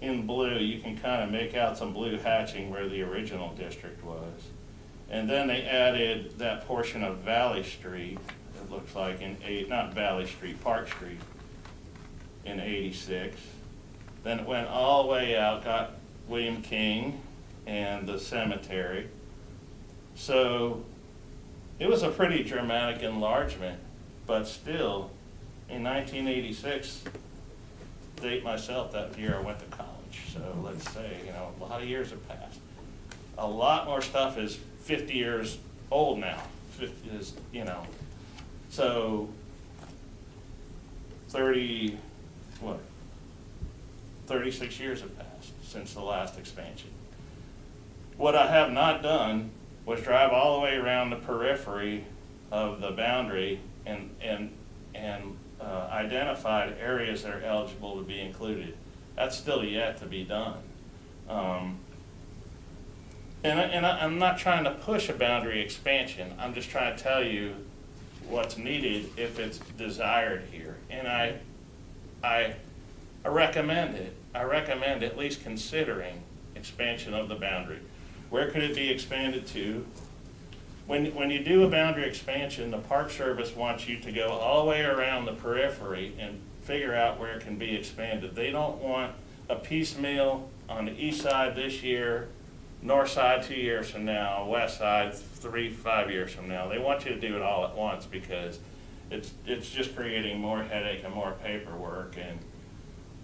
Speaker 12: in blue, you can kind of make out some blue hatching where the original district was. And then they added that portion of Valley Street, it looks like not Valley Street, Park Street in 86. Then it went all the way out, got William King and the cemetery. So it was a pretty dramatic enlargement, but still in 1986, date myself, that year I went to college. So let's say, you know, a lot of years have passed. A lot more stuff is 50 years old now, 50 is, you know, so 36 years have passed since the last expansion. What I have not done was drive all the way around the periphery of the boundary and identified areas that are eligible to be included. That's still yet to be done. And I'm not trying to push a boundary expansion. I'm just trying to tell you what's needed if it's desired here. And I recommend it. I recommend at least considering expansion of the boundary. Where could it be expanded to? when you do a boundary expansion, the Park Service wants you to go all the way around the periphery and figure out where it can be expanded. They don't want a piecemeal on the east side this year, north side 2 years from now, west side 5 years from now. They want you to do it all at once because it's just creating more headache and more paperwork and.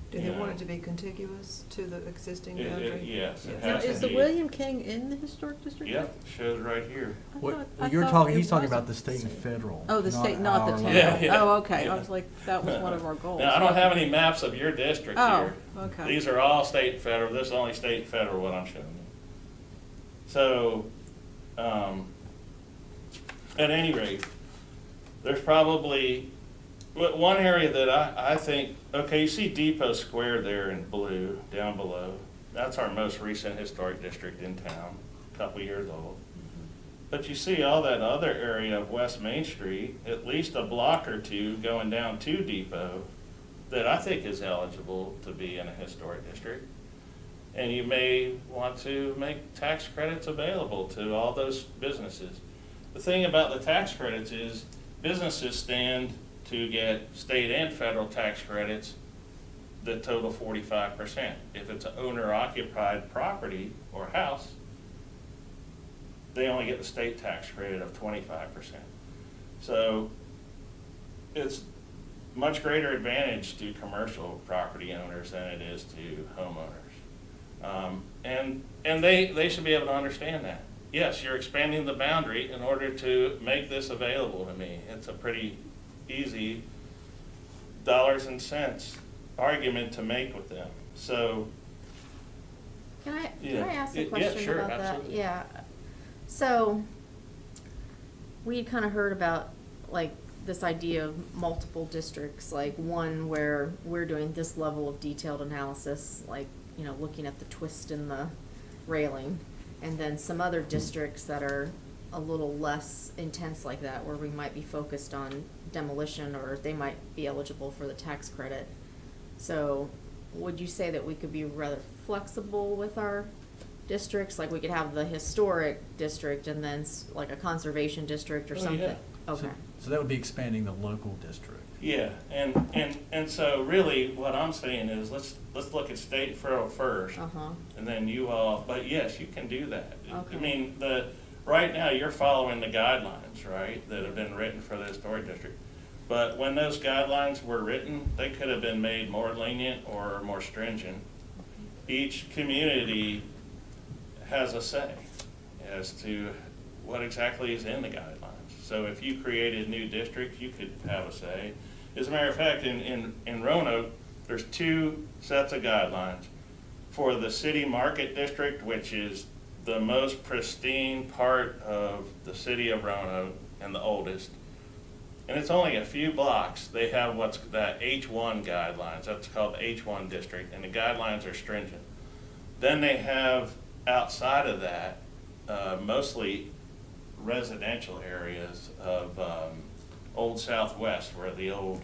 Speaker 10: Do they want it to be contiguous to the existing boundary?
Speaker 12: Yes, it
Speaker 2: Now,
Speaker 12: has to
Speaker 2: is the
Speaker 12: be.
Speaker 2: William King in the historic district?
Speaker 12: Yep, shows right here.
Speaker 2: I
Speaker 3: What,
Speaker 2: thought- I
Speaker 3: you're
Speaker 2: thought
Speaker 3: talking,
Speaker 2: it
Speaker 3: he's talking about
Speaker 2: wasn't.
Speaker 3: the state and federal.
Speaker 2: Oh, the state, not the
Speaker 3: our
Speaker 2: town.
Speaker 3: local.
Speaker 12: Yeah, yeah.
Speaker 2: Oh, okay,
Speaker 12: Yeah.
Speaker 2: I was like, that was one of our goals.
Speaker 12: Now, I don't have any maps of your district
Speaker 2: Oh,
Speaker 12: here.
Speaker 2: okay.
Speaker 12: These are all state and federal, this is only state and federal what I'm showing you. So, at any rate, there's probably, one area that I think, okay, you see Depot Square there in blue, down below. That's our most recent historic district in town, a couple years old. But you see all that other area of West Main Street, at least a block or two going down to Depot, that I think is eligible to be in a historic district. And you may want to make tax credits available to all those businesses. The thing about the tax credits is businesses stand to get state and federal tax credits that total 45%. If it's an owner-occupied property or house, they only get the state tax credit of 25%. So it's much greater advantage to commercial property owners than it is to homeowners. And they should be able to understand that. Yes, you're expanding the boundary in order to make this available to me. It's a pretty easy dollars and cents argument to make with them. So,
Speaker 11: Can I
Speaker 12: Yeah.
Speaker 11: ask a
Speaker 12: Yeah,
Speaker 11: question
Speaker 12: sure,
Speaker 11: about that?
Speaker 12: absolutely.
Speaker 11: Yeah. So, we kind of heard about, like, this idea of multiple districts, like one where we're doing this level of detailed analysis, like, you know, looking at the twist in the railing, and then some other districts that are a little less intense like that, where we might be focused on demolition, or they might be eligible for the tax credit. So, would you say that we could be rather flexible with our districts? Like, we could have the historic district and then like a conservation district or
Speaker 12: Oh,
Speaker 11: something?
Speaker 12: yeah.
Speaker 11: Okay.
Speaker 3: So that would be expanding the local district.
Speaker 12: yeah, and so really what I'm saying is let's look at state and federal first.
Speaker 11: Uh-huh.
Speaker 12: And then you all, but yes, you can do that.
Speaker 11: Okay.
Speaker 12: I mean, right now, you're following the guidelines, right, that have been written for the historic district. But when those guidelines were written, they could have been made more lenient or more stringent. Each community has a say as to what exactly is in the guidelines. So if you created a new district, you could have a say. As a matter of fact, in Roanoke, there's 2 sets of guidelines. For the city market district, which is the most pristine part of the city of Roanoke and the oldest, and it's only a few blocks, they have what's that H1 guidelines. That's called the H1 district, and the guidelines are stringent. Then they have outside of that, mostly residential areas of Old Southwest, where the old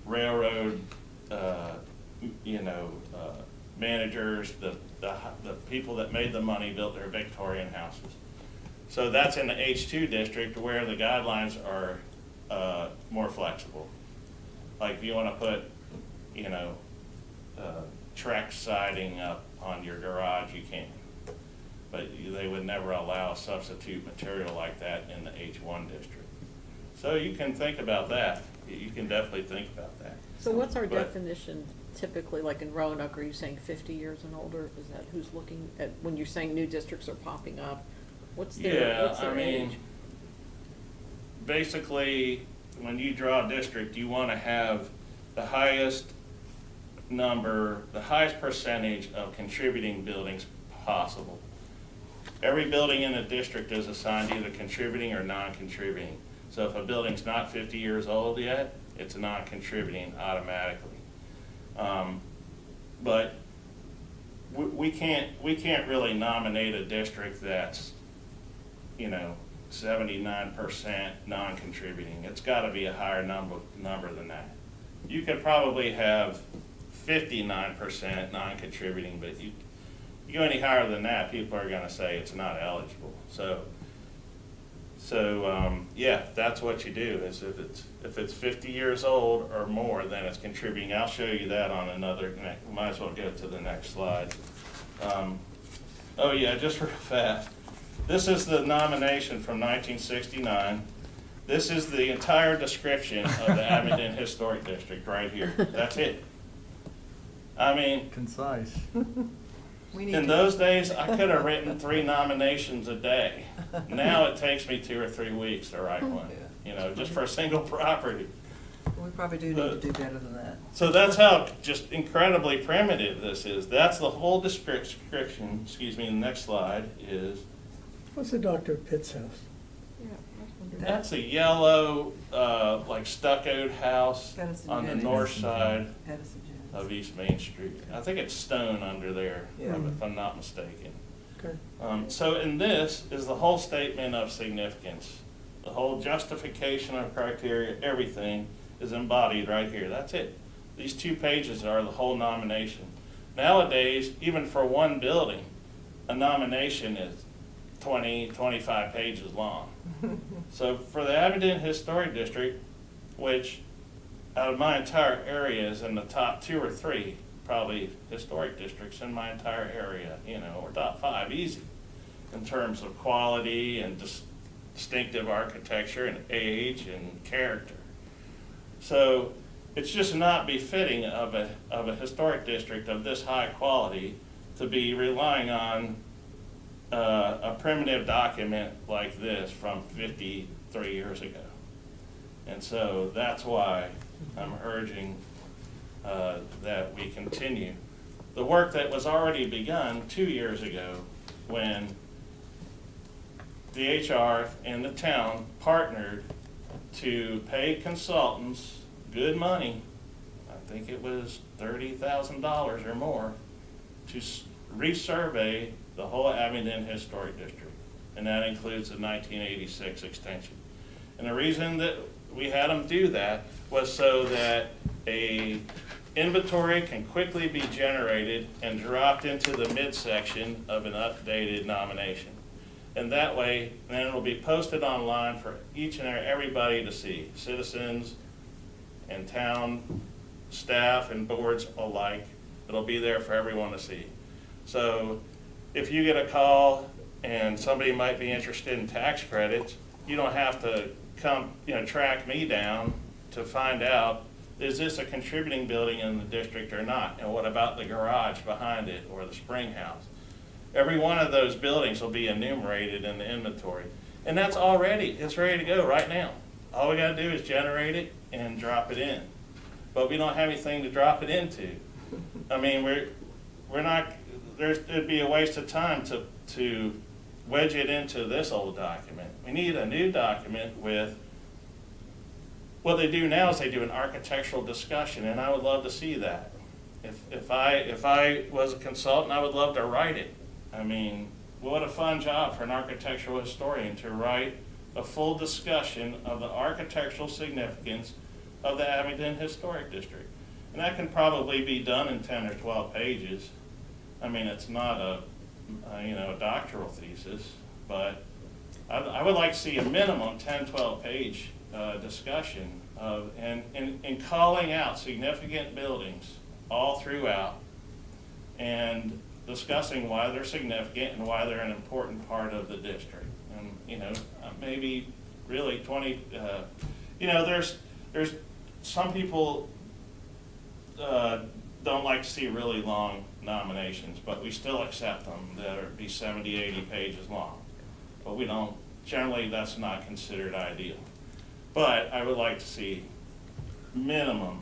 Speaker 12: railroad, managers, the people that made the money built their Victorian houses. So that's in the H2 district where the guidelines are more flexible. Like if you want to put, Trex siding up on your garage, you can. But they would never allow substitute material like that in the H1 district. So you can think about that. You can definitely think about that.
Speaker 2: So what's our
Speaker 12: But-
Speaker 2: definition typically, like in Roanoke, are you saying 50 years and older? Is that who's looking at, when you're saying new districts are popping up? What's their age?
Speaker 12: Basically, when you draw a district, you want to have the highest percentage of contributing buildings possible. Every building in a district is assigned either contributing or non-contributing. So if a building's not 50 years old yet, it's non-contributing automatically. But we can't really nominate a district that's, 79% non-contributing. It's got to be a higher number than that. You could probably have 59% non-contributing, but you go any higher than that, people are going to say it's not eligible. So So, yeah, that's what you do, is if it's 50 years old or more, then it's contributing. I'll show you that on another, might as well go to the next slide. Oh yeah, just real fast. This is the nomination from 1969. This is the entire description of the Abingdon Historic District right here. That's it. I mean,
Speaker 3: Concise.
Speaker 10: We need
Speaker 12: in
Speaker 10: to-
Speaker 12: those days, I could have written 3 nominations a day. Now it takes me 2 or 3 weeks to write one, you know, just for a single property.
Speaker 10: We probably do need to do better than that.
Speaker 12: So that's how just incredibly primitive this is. That's the whole description, excuse me, the next slide is,
Speaker 1: What's the Dr. Pitt's house?
Speaker 12: that's a yellow, like stuccoed house
Speaker 10: That is
Speaker 12: on the
Speaker 10: Jennings.
Speaker 12: north side
Speaker 10: Edison Jennings.
Speaker 12: of East Main Street. I think it's stone under there,
Speaker 10: Yeah.
Speaker 12: if I'm not mistaken.
Speaker 1: Okay.
Speaker 12: So in this is the whole statement of significance. The whole justification of criteria, everything is embodied right here. That's it. These 2 pages are the whole nomination. Nowadays, even for one building, a nomination is 20, 25 pages long. So for the Abingdon Historic District, which out of my entire area is in the top 2 or 3, probably historic districts in my entire area, you know, or top 5 easy in terms of quality and distinctive architecture and age and character. So it's just not befitting of a historic district of this high quality to be relying on a primitive document like this from 53 years ago. And so that's why I'm urging that we continue the work that was already begun 2 years ago when the HR and the town partnered to pay consultants good money. I think it was $30,000 or more to resurvey the whole Abingdon Historic District, and that includes the 1986 extension. And the reason that we had them do that was so that a inventory can quickly be generated and dropped into the midsection of an updated nomination. And that way, then it'll be posted online for each and everybody to see, citizens and town staff and boards alike. It'll be there for everyone to see. So if you get a call and somebody might be interested in tax credits, you don't have to come, you know, track me down to find out, is this a contributing building in the district or not? And what about the garage behind it or the spring house? Every one of those buildings will be enumerated in the inventory. And that's it's ready to go right now. All we gotta do is generate it and drop it in. But we don't have anything to drop it into. I mean, we're not, it'd be a waste of time to wedge it into this old document. We need a new document with, what they do now is they do an architectural discussion, and I would love to see that. If I was a consultant, I would love to write it. I mean, what a fun job for an architectural historian to write a full discussion of the architectural significance of the Abingdon Historic District. And that can probably be done in 10 or 12 pages. I mean, it's not a doctoral thesis, but I would like to see a minimum 10, 12 page discussion of, and calling out significant buildings all throughout and discussing why they're significant and why they're an important part of the district. And, you know, maybe really 20, there's some people don't like to see really long nominations, but we still accept them that are be 70, 80 pages long. But we don't, generally that's not considered ideal. But I would like to see minimum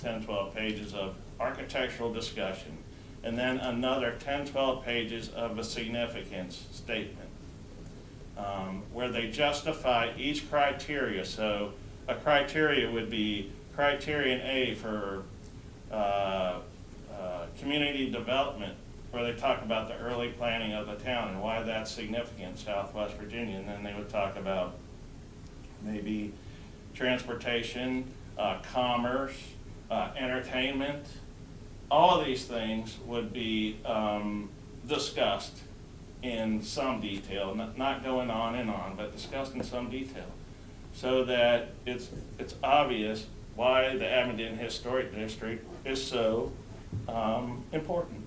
Speaker 12: 10, 12 pages of architectural discussion, and then another 10, 12 pages of a significance statement, where they justify each criteria. So a criteria would be criterion A for community development, where they talk about the early planning of the town and why that's significant in Southwest Virginia. And then they would talk about maybe transportation, commerce, entertainment. All of these things would be discussed in some detail, not going on and on, but discussed in some detail, so that it's obvious why the Abingdon Historic District is so important.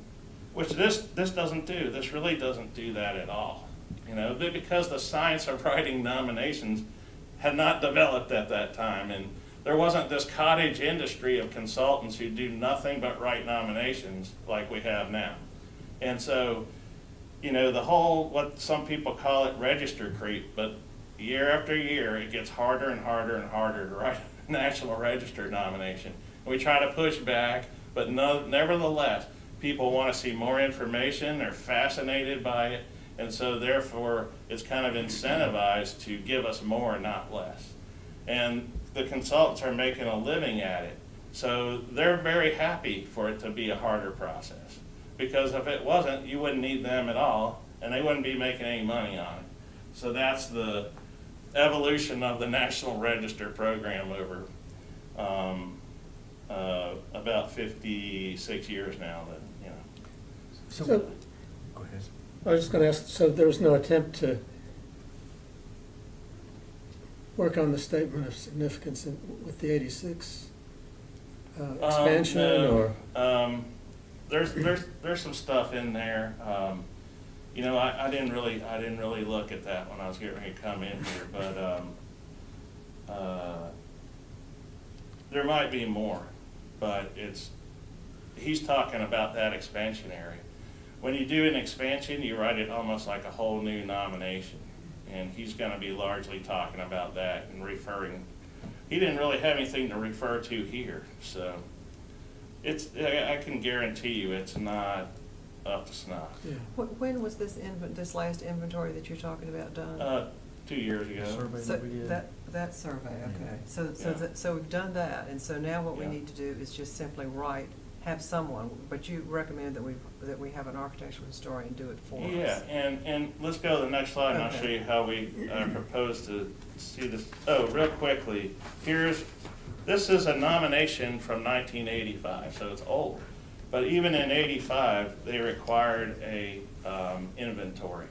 Speaker 12: Which this doesn't do. This really doesn't do that at all. You know, because the science of writing nominations had not developed at that time, and there wasn't this cottage industry of consultants who do nothing but write nominations like we have now. And so, you know, the whole, what some people call it, register creep, but year after year, it gets harder and harder and harder to write a National Register nomination. And we try to push back, but nevertheless, people want to see more information, they're fascinated by it, and so therefore, it's kind of incentivized to give us more, not less. And the consultants are making a living at it, so they're very happy for it to be a harder process. Because if it wasn't, you wouldn't need them at all, and they wouldn't be making any money on it. So that's the evolution of the National Register program over about 56 years now. That, you know.
Speaker 1: So,
Speaker 3: Go ahead.
Speaker 1: I was just gonna ask, so there was no attempt to work on the statement of significance with the 86 expansion,
Speaker 12: No.
Speaker 1: or?
Speaker 12: There's some stuff in there. You know, I didn't really look at that when I was getting ready to come in here, but there might be more. But he's talking about that expansion area. When you do an expansion, you write it almost like a whole new nomination, and he's going to be largely talking about that and referring. He didn't really have anything to refer to here, so. I can guarantee you it's not up to snuff.
Speaker 1: Yeah.
Speaker 10: When was this last inventory that you're talking about done?
Speaker 12: 2 years ago.
Speaker 3: Survey
Speaker 10: So
Speaker 3: that we did.
Speaker 10: that survey, okay.
Speaker 12: Yeah.
Speaker 10: So we've done that, and so now what we
Speaker 12: Yeah.
Speaker 10: need to do is just simply have someone, but you recommend that we have an architectural historian do it for us.
Speaker 12: Yeah, and let's go to the next slide, and I'll
Speaker 10: Okay.
Speaker 12: show you how we propose to see this. Oh, real quickly, this is a nomination from 1985, so it's old. But even in 85, they required a inventory.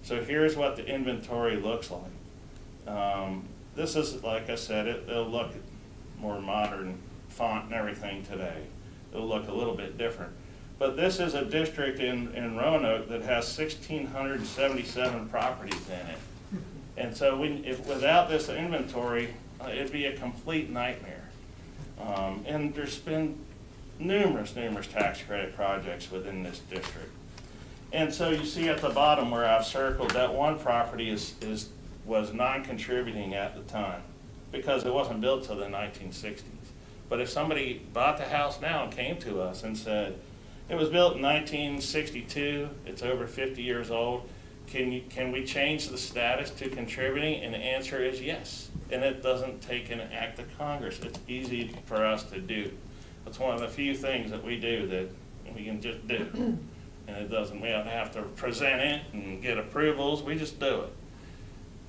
Speaker 12: So here's what the inventory looks like. This is, like I said, it'll look more modern font and everything today. It'll look a little bit different. But this is a district in Roanoke that has 1,677 properties in it. And so without this inventory, it'd be a complete nightmare. And there's been numerous tax credit projects within this district. And so you see at the bottom where I've circled, that one property was non-contributing at the time because it wasn't built till the 1960s. But if somebody bought the house now and came to us and said, it was built in 1962, it's over 50 years old, can we change the status to contributing? And the answer is yes. And it doesn't take an act of Congress. It's easy for us to do. It's one of the few things that we do that we can just do. And we don't have to present it and get approvals, we just do it.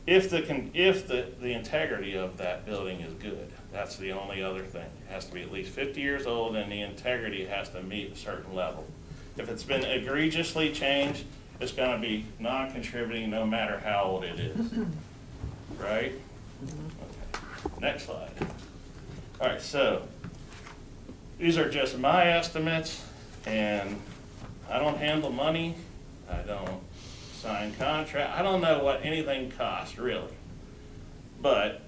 Speaker 12: If the integrity of that building is good, that's the only other thing. It has to be at least 50 years old and the integrity has to meet a certain level. If it's been egregiously changed, it's gonna be non-contributing no matter how old it is, right? Okay. Next slide. All right, so these are just my estimates, and I don't handle money, I don't sign contract, I don't know what anything costs, really. But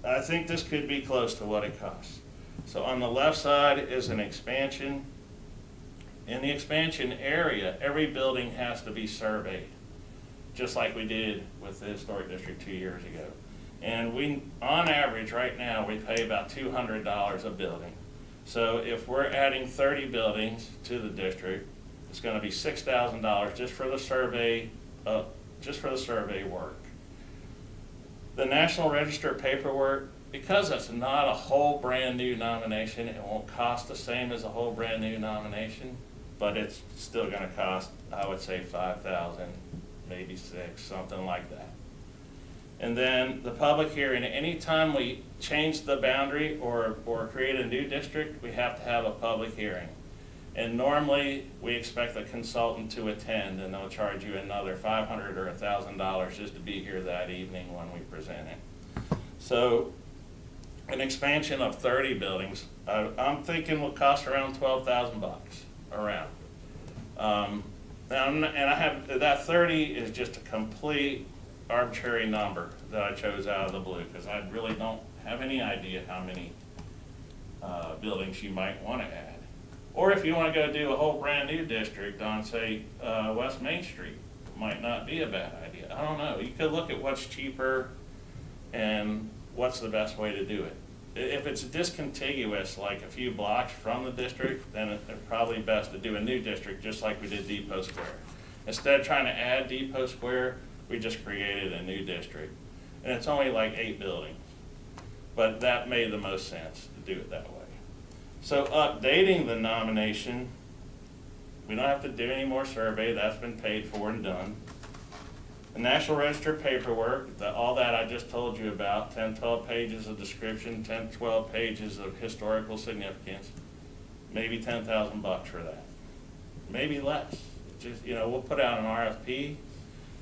Speaker 12: I think this could be close to what it costs. So on the left side is an expansion. In the expansion area, every building has to be surveyed, just like we did with the Historic District 2 years ago. And on average, right now, we pay about $200 a building. So if we're adding 30 buildings to the district, it's going to be $6,000 just for the survey, work. The National Register paperwork, because it's not a whole brand new nomination, it won't cost the same as a whole brand new nomination, but it's still going to cost, I would say, $5,000, maybe $6,000, something like that. And then the public hearing, anytime we change the boundary or create a new district, we have to have a public hearing. And normally, we expect the consultant to attend, and they'll charge you another $500 or $1,000 just to be here that evening when we present it. So, an expansion of 30 buildings, I'm thinking will cost around $12,000 around. And I have, that 30 is just a complete arbitrary number that I chose out of the blue, because I really don't have any idea how many buildings you might want to add. Or if you want to go do a whole brand new district on, say, West Main Street, might not be a bad idea. I don't know. You could look at what's cheaper and what's the best way to do it. If it's discontiguous, like a few blocks from the district, then it's probably best to do a new district, just like we did Depot Square. Instead of trying to add Depot Square, we just created a new district. And it's only like 8 buildings. But that made the most sense to do it that way. So updating the nomination, we don't have to do any more survey. That's been paid for and done. The National Register paperwork, all that I just told you about, 10, 12 pages of description, 10, 12 pages of historical significance, maybe $10,000 for that. Maybe less. Just, we'll put out an RFP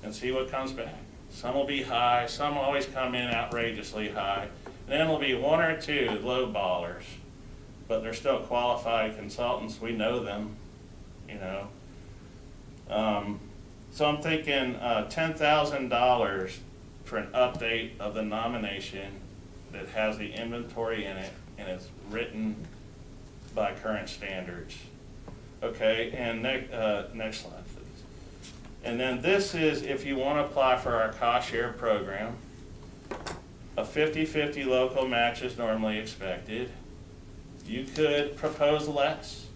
Speaker 12: and see what comes back. Some will be high, some always come in outrageously high. And then there'll be 1 or 2 low ballers, but they're still qualified consultants. We know them, So I'm thinking $10,000 for an update of the nomination that has the inventory in it and is written by current standards. Okay, and next slide, please. And then this is if you want to apply for our cost share program. A 50-50 local match is normally expected. You could propose less.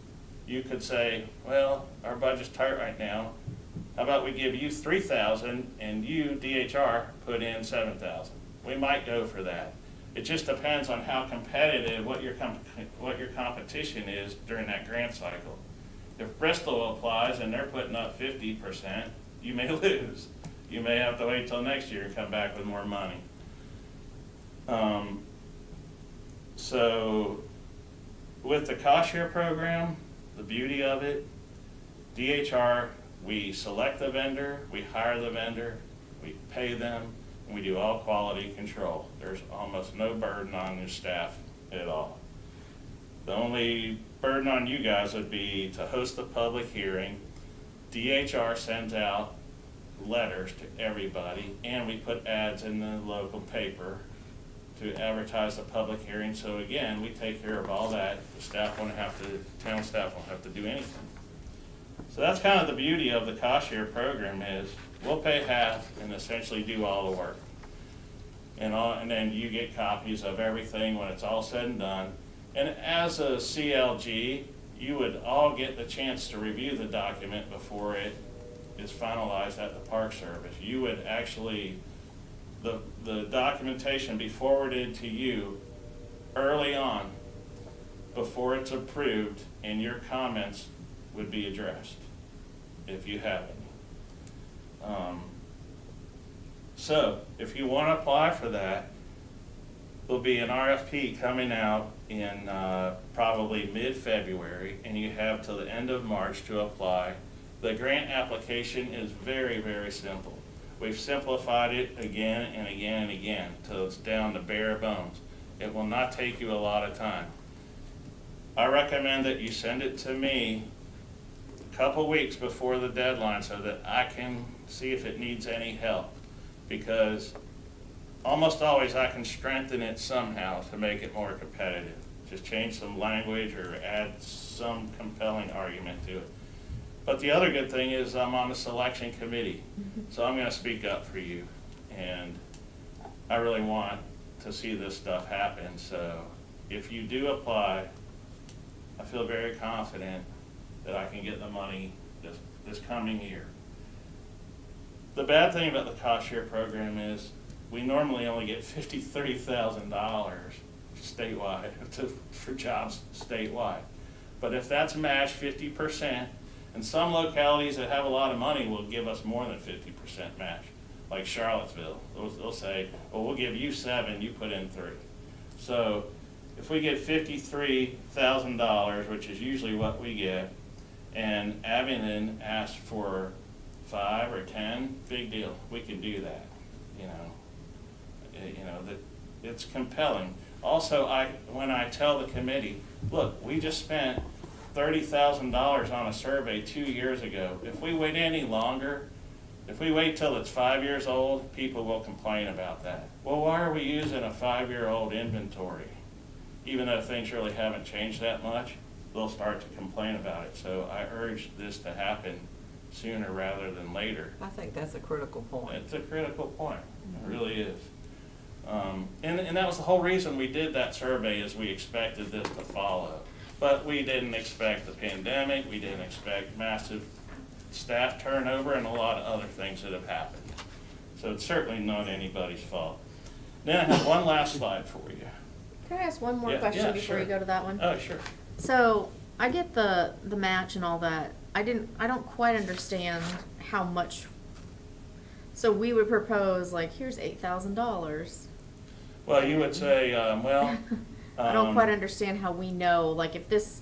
Speaker 12: You could say, well, our budget's tight right now. How about we give you $3,000 and you, DHR, put in $7,000? We might go for that. It just depends on how competitive, what your competition is during that grant cycle. If Bristol applies and they're putting up 50%, you may lose. You may have to wait till next year and come back with more money. So with the cost share program, the beauty of it, DHR, we select the vendor, we hire the vendor, we pay them, and we do all quality control. There's almost no burden on your staff at all. The only burden on you guys would be to host the public hearing. DHR sends out letters to everybody, and we put ads in the local paper to advertise the public hearing. So again, we take care of all that. The staff town staff won't have to do anything. So that's kind of the beauty of the cost share program is we'll pay half and essentially do all the work. And then you get copies of everything when it's all said and done. And as a CLG, you would all get the chance to review the document before it is finalized at the Park Service. You would actually, the documentation be forwarded to you early on before it's approved, and your comments would be addressed if you have any. So if you want to apply for that, there'll be an RFP coming out in probably mid-February, and you have till the end of March to apply. The grant application is very, very simple. We've simplified it again and again and again till it's down to bare bones. It will not take you a lot of time. I recommend that you send it to me a couple weeks before the deadline so that I can see if it needs any help, because almost always I can strengthen it somehow to make it more competitive. Just change some language or add some compelling argument to it. But the other good thing is I'm on the selection committee, so I'm going to speak up for you. And I really want to see this stuff happen. So if you do apply, I feel very confident that I can get the money this coming year. The bad thing about the cost share program is we normally only get $30,000 statewide for jobs statewide. But if that's matched 50%, and some localities that have a lot of money will give us more than 50% match, like Charlottesville. They'll say, well, we'll give you 7, you put in 3. So if we get $53,000, which is usually what we get, and Abingdon asked for 5 or 10, big deal, we can do that, you know. That it's compelling. Also, when I tell the committee, look, we just spent $30,000 on a survey 2 years ago. If we wait any longer, if we wait till it's 5 years old, people will complain about that. Well, why are we using a 5-year-old inventory? Even though things really haven't changed that much, they'll start to complain about it. So I urge this to happen sooner rather than later.
Speaker 10: I think that's a critical point.
Speaker 12: It's a critical point, it really is. And that was the whole reason we did that survey, is we expected this to follow. But we didn't expect the pandemic, we didn't expect massive staff turnover and a lot of other things that have happened. So it's certainly not anybody's fault. Then I have one last slide for you.
Speaker 11: Can I ask one more
Speaker 12: Yeah,
Speaker 11: question
Speaker 12: yeah,
Speaker 11: before you
Speaker 12: sure.
Speaker 11: go to that one?
Speaker 12: Oh, sure.
Speaker 11: So I get the match and all that. I don't quite understand how much. So we would propose like, here's $8,000.
Speaker 12: Well, you would say, well.
Speaker 11: I don't quite understand how we know, like if this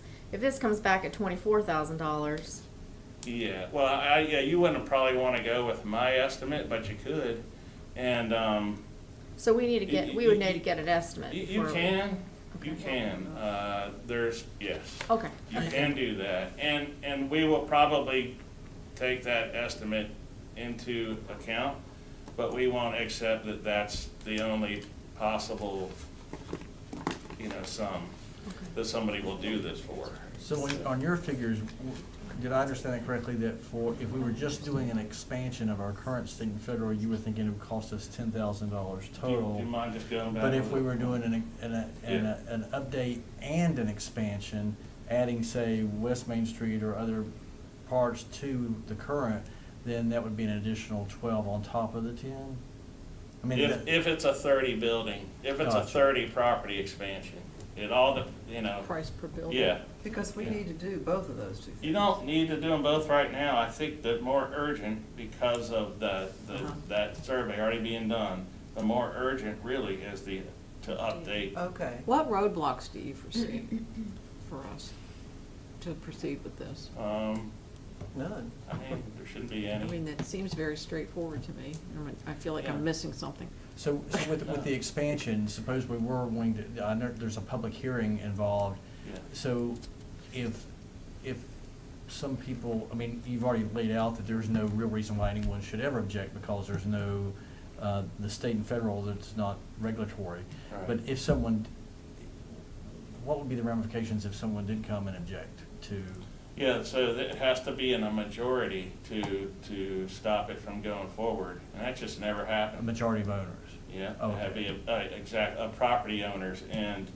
Speaker 11: comes back at $24,000.
Speaker 12: Yeah, well, yeah, you wouldn't probably want to go with my estimate, but you could. And
Speaker 11: So we need to get, we would need to get an estimate.
Speaker 12: you
Speaker 11: before-
Speaker 12: can,
Speaker 11: Okay.
Speaker 12: you can. Yes.
Speaker 11: Okay.
Speaker 12: You can do that. And we will probably take that estimate into account, but we won't accept that that's the only possible, sum that somebody will do this for.
Speaker 3: So on your figures, did I understand that correctly, that if we were just doing an expansion of our current state and federal, you were thinking it would cost us $10,000 total?
Speaker 12: Do you mind just going back?
Speaker 3: But if
Speaker 12: a
Speaker 3: we
Speaker 12: little?
Speaker 3: were doing an update and an expansion, adding, say, West Main Street or other parts to the current, then that would be an additional 12 on top of the 10? I mean,
Speaker 12: If it's a 30 building, if it's a
Speaker 3: Gotcha.
Speaker 12: 30 property expansion, it all,
Speaker 2: Price per building.
Speaker 12: yeah.
Speaker 10: Because we need to do both of those two things.
Speaker 12: You don't need to do them both right now. I think the more urgent, because of that survey already being done, the more urgent really is to update.
Speaker 10: Okay.
Speaker 2: What roadblocks do you foresee for us to proceed with this?
Speaker 10: None.
Speaker 12: I mean, there shouldn't be
Speaker 2: I
Speaker 12: any.
Speaker 2: mean, that seems very straightforward to me. I feel like
Speaker 12: Yeah.
Speaker 2: I'm missing something.
Speaker 3: So with the expansion, suppose we were going to, I know there's a public hearing involved.
Speaker 12: Yeah.
Speaker 3: So if some people, I mean, you've already laid out that there's no real reason why anyone should ever object because there's no, the state and federal, that's not regulatory.
Speaker 12: Right.
Speaker 3: But if someone, what would be the ramifications if someone did come and object to?
Speaker 12: Yeah, so it has to be in a majority to stop it from going forward, and that just never
Speaker 3: A
Speaker 12: happened.
Speaker 3: majority of owners?
Speaker 12: Yeah,
Speaker 3: Okay.
Speaker 12: it had to be property owners, and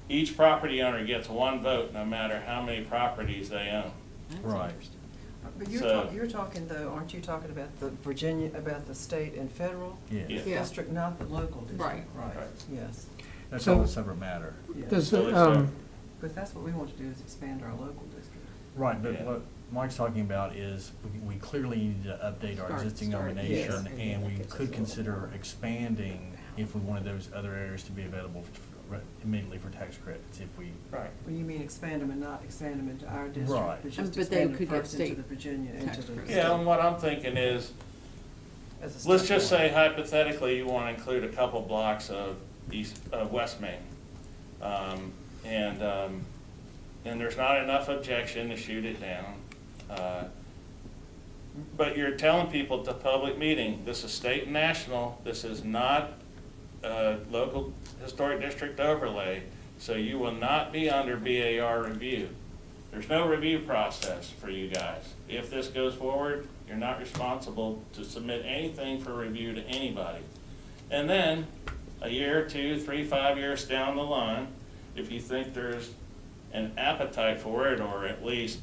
Speaker 12: each property owner gets one vote, no matter how many properties they own.
Speaker 2: That's
Speaker 3: Right.
Speaker 2: interesting.
Speaker 10: But
Speaker 12: So-
Speaker 10: you're talking though, aren't you talking about the Virginia, about the state and federal
Speaker 3: Yes.
Speaker 12: Yeah.
Speaker 2: Yeah.
Speaker 10: district, not the local district?
Speaker 2: Right.
Speaker 12: Right.
Speaker 10: Yes.
Speaker 3: That's
Speaker 1: So-
Speaker 3: all a separate matter.
Speaker 10: Yes.
Speaker 1: Does,
Speaker 12: So it's,
Speaker 10: But that's what we want to do, is expand our local district.
Speaker 3: Right, but
Speaker 12: Yeah.
Speaker 3: what Mike's talking about is we clearly need to update our
Speaker 2: Start-
Speaker 3: existing
Speaker 2: start,
Speaker 3: nomination,
Speaker 10: yes.
Speaker 3: and we could consider expanding if we wanted those other areas to be available immediately for tax credits, if we.
Speaker 12: Right.
Speaker 10: When you mean expand them and not expand them into our district,
Speaker 3: Right.
Speaker 10: but just
Speaker 2: But they
Speaker 10: expand them
Speaker 2: could get
Speaker 10: first into
Speaker 2: state
Speaker 10: the Virginia, into
Speaker 2: tax
Speaker 10: the.
Speaker 2: credits.
Speaker 12: Yeah, and what I'm thinking is,
Speaker 10: as a
Speaker 12: let's
Speaker 10: step
Speaker 12: just
Speaker 10: one.
Speaker 12: say hypothetically, you want to include a couple blocks of West Main. And there's not enough objection to shoot it down. But you're telling people at the public meeting, this is state and national, this is not local historic district overlay, so you will not be under BAR review. There's no review process for you guys. If this goes forward, you're not responsible to submit anything for review to anybody. And then, a year, 2, 3, 5 years down the line, if you think there's an appetite for it, or at least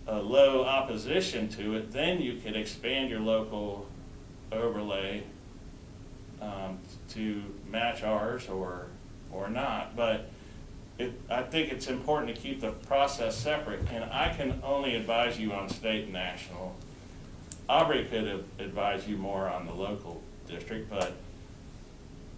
Speaker 12: a low opposition to it, then you could expand your local overlay to match ours or not. But I think it's important to keep the process separate, and I can only advise you on state and national. Aubrey could have advised you more on the local district, but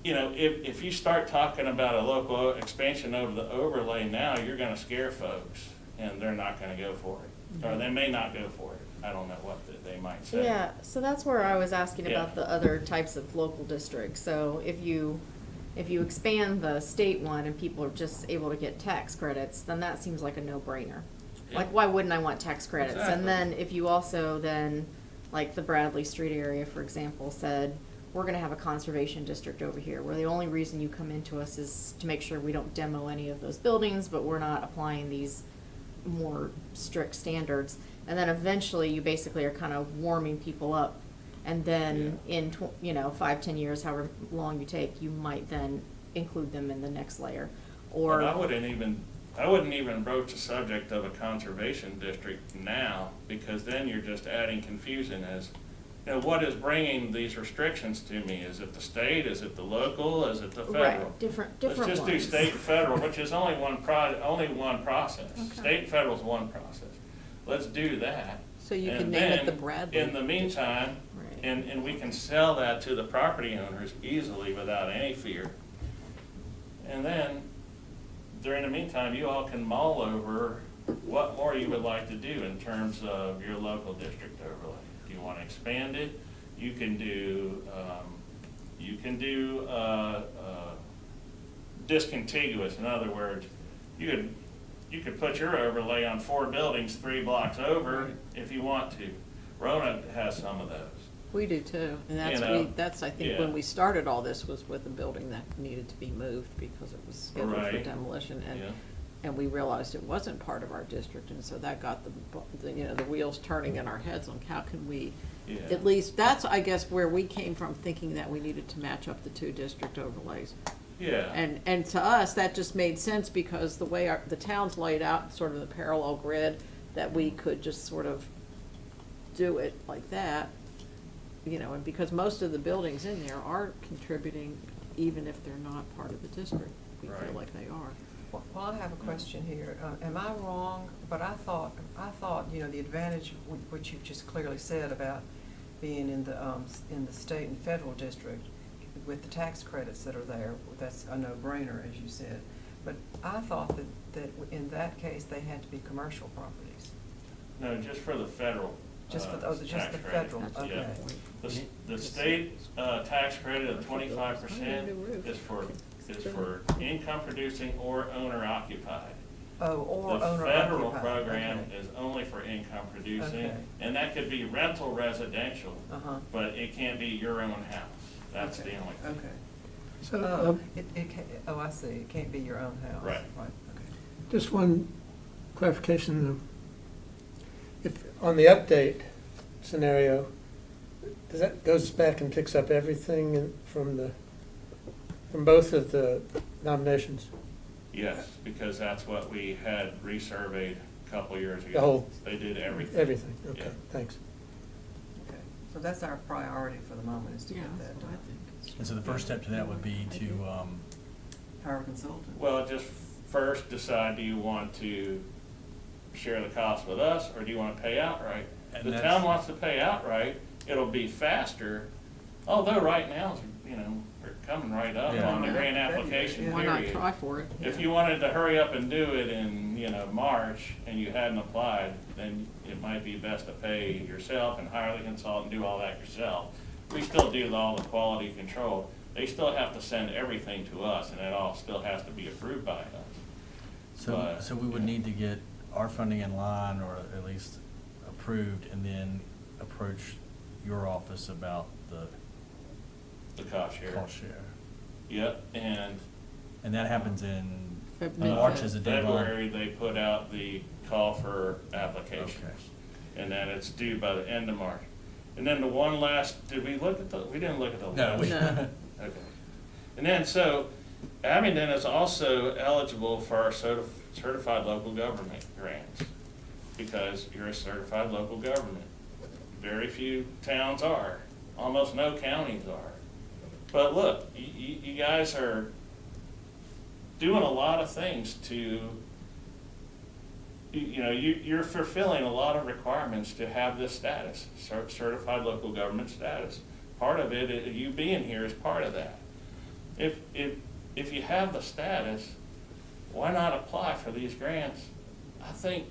Speaker 12: if you start talking about a local expansion over the overlay now, you're gonna scare folks. and they're not gonna go for it. Or they may not go for it. I don't know what they might say.
Speaker 11: Yeah, so that's where I was asking
Speaker 12: Yeah.
Speaker 11: about the other types of local districts. So if you expand the state one and people are just able to get tax credits, then that seems like a no-brainer.
Speaker 12: Yeah.
Speaker 11: Like, why wouldn't I want tax credits?
Speaker 12: Exactly.
Speaker 11: And then if you also then, like the Bradley Street area, for example, said, we're gonna have a conservation district over here, where the only reason you come into us is to make sure we don't demo any of those buildings, but we're not applying these more strict standards. And then eventually you basically are kind of warming people up. And then in, 5, 10 years, however long you take, you might then include them in the next layer. Or,
Speaker 12: And I wouldn't even broach the subject of a conservation district now, because then you're just adding confusion as, what is bringing these restrictions to me? Is it the state, is it the local, is it the federal?
Speaker 11: right, different ones.
Speaker 12: Let's just do state and federal, which is only one process.
Speaker 2: Okay.
Speaker 12: State and federal is one process. Let's do that.
Speaker 2: So you
Speaker 12: And
Speaker 2: can name it
Speaker 12: then,
Speaker 2: the Bradley.
Speaker 12: in the meantime,
Speaker 11: Right.
Speaker 12: and we can sell that to the property owners easily without any fear. And then, during the meantime, you all can mull over what more you would like to do in terms of your local district overlay. Do you want to expand it? You can do discontiguous. In other words, you could put your overlay on 4 buildings 3 blocks over if you want to. Rona has some of those.
Speaker 2: We do too, and that's, I think, when we started all this was with a building that needed to be moved because it was scheduled for
Speaker 12: Right.
Speaker 2: demolition,
Speaker 12: Yeah.
Speaker 2: and we realized it wasn't part of our district, and so that got the wheels turning in our heads on how can we,
Speaker 12: Yeah.
Speaker 2: at least, that's, I guess, where we came from, thinking that we needed to match up the 2 district overlays.
Speaker 12: Yeah.
Speaker 2: And to us, that just made sense because the way the town's laid out, sort of the parallel grid, that we could just sort of do it like that, and because most of the buildings in there are contributing, even if they're not part of the district, we feel
Speaker 12: Right.
Speaker 2: like they are.
Speaker 10: Well, I have a question here. Am I wrong? But I thought, the advantage, which you've just clearly said about being in the state and federal district with the tax credits that are there, that's a no-brainer, as you said. But I thought that in that case, they had to be commercial properties.
Speaker 12: No, just for the federal.
Speaker 10: Just for,
Speaker 12: tax
Speaker 10: the
Speaker 12: credit.
Speaker 10: federal,
Speaker 2: That's
Speaker 10: okay.
Speaker 12: Yeah. The state tax credit of 25% is for income producing or owner occupied.
Speaker 10: Oh, or
Speaker 12: The
Speaker 10: owner
Speaker 12: federal
Speaker 10: occupied.
Speaker 12: program
Speaker 10: Okay.
Speaker 12: is only for income producing,
Speaker 10: Okay.
Speaker 12: and that could be rental residential,
Speaker 10: Uh-huh.
Speaker 12: but it can't be your own house. That's
Speaker 10: Okay.
Speaker 12: the only thing.
Speaker 10: Okay.
Speaker 1: So,
Speaker 10: I see. It can't be your own house.
Speaker 12: Right.
Speaker 10: Okay.
Speaker 1: just one clarification. If, on the update scenario, that goes back and picks up everything from both of the nominations?
Speaker 12: Yes, because that's what we had resurveyed a couple years ago.
Speaker 1: The whole-
Speaker 12: They did everything.
Speaker 1: Everything, okay,
Speaker 12: Yeah.
Speaker 1: thanks.
Speaker 10: Okay. So that's our priority for the moment, is to
Speaker 2: Yeah,
Speaker 10: get
Speaker 2: that's
Speaker 10: that
Speaker 2: what I
Speaker 10: done.
Speaker 2: think.
Speaker 3: And so the first step to that would be to,
Speaker 10: Hire a consultant.
Speaker 12: Well, just first decide, do you want to share the cost with us, or do you want to pay outright? If
Speaker 3: And
Speaker 12: the
Speaker 3: that's-
Speaker 12: town wants to pay outright, it'll be faster, although right now, we're coming right up
Speaker 3: Yeah.
Speaker 12: on the grant application
Speaker 2: Why not
Speaker 12: period.
Speaker 2: try for it?
Speaker 12: If you wanted to hurry up and do it in, March, and you hadn't applied, then it might be best to pay yourself and hire the consultant, do all that yourself. We still do all the quality control. They still have to send everything to us, and it all still has to be approved by us. But,
Speaker 3: so we would
Speaker 12: yeah.
Speaker 3: need to get our funding in line, or at least approved, and then approach your office about the
Speaker 12: The cost share.
Speaker 3: cost share.
Speaker 12: Yep, and
Speaker 3: And that happens in
Speaker 2: Mid-Feb.
Speaker 3: March as a deadline?
Speaker 12: February, they put out the call for applications. And then it's due by the end of March. And then the one last, we didn't look at the
Speaker 3: No,
Speaker 12: last.
Speaker 3: we,
Speaker 2: No.
Speaker 12: Okay. And then, so Abingdon is also eligible for our certified local government grants, because you're a certified local government. Very few towns are, almost no counties are. But look, you guys are doing a lot of things to, you're fulfilling a lot of requirements to have this status, certified local government status. Part of it, you being here is part of that. If you have the status, why not apply for these grants I think,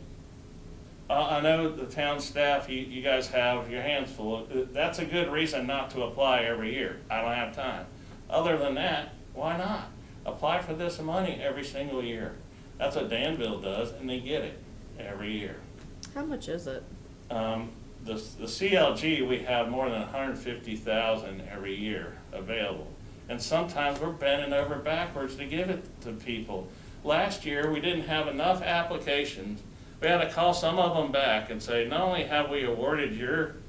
Speaker 12: I know the town staff, you guys have your hands full. That's a good reason not to apply every year. I don't have time. Other than that, why not? Apply for this money every single year. That's what Danville does, and they get it every year.
Speaker 11: How much is it?
Speaker 12: The CLG, we have more than 150,000 every year available. And sometimes we're bending over backwards to give it to people. Last year, we didn't have enough applications. We had to call some of them back and say, not only have we awarded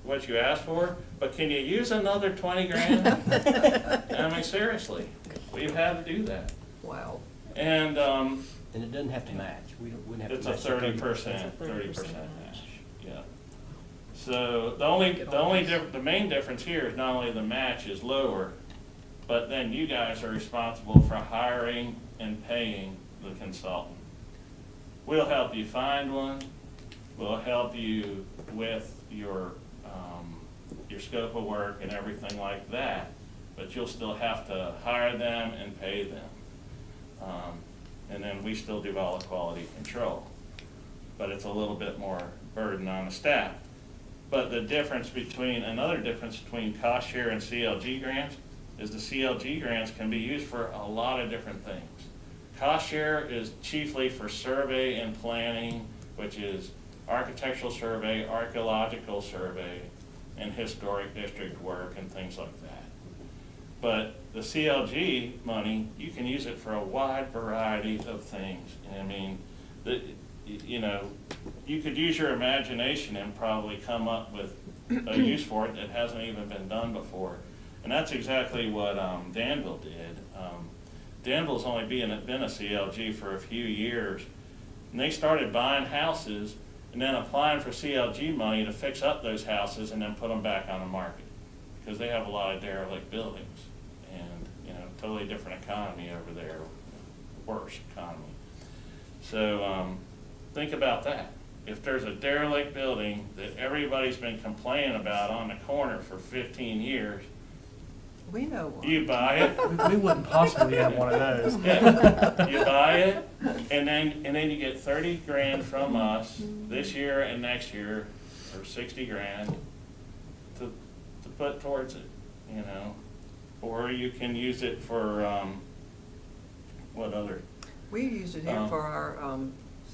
Speaker 12: what you asked for, but can you use another 20 grand? I mean, seriously, we've had to do that.
Speaker 10: Wow.
Speaker 12: And
Speaker 7: And it doesn't have to match. Wouldn't have to
Speaker 12: it's a
Speaker 7: match.
Speaker 12: 30%, 30%
Speaker 11: It's a 30%
Speaker 12: match, yeah. So the main difference here is not only the match is lower, but then you guys are responsible for hiring and paying the consultant. We'll help you find one. We'll help you with your scope of work and everything like that, but you'll still have to hire them and pay them. And then we still do all the quality control, but it's a little bit more burden on the staff. But another difference between cost share and CLG grants is the CLG grants can be used for a lot of different things. Cost share is chiefly for survey and planning, which is architectural survey, archaeological survey, and historic district work and things like that. But the CLG money, you can use it for a wide variety of things. And I mean, you could use your imagination and probably come up with a use for it that hasn't even been done before. And that's exactly what Danville did. Danville's only been a CLG for a few years, and they started buying houses and then applying for CLG money to fix up those houses and then put them back on the market, because they have a lot of derelict buildings and, totally different economy over there, worse economy. So think about that. If there's a derelict building that everybody's been complaining about on the corner for 15 years,
Speaker 10: We know one.
Speaker 12: you buy it.
Speaker 3: We wouldn't possibly have one of those.
Speaker 12: Yeah, you buy it, and then you get 30 grand from us this year and next year, or 60 grand to put towards it, or you can use it for what other?
Speaker 10: We used it here for our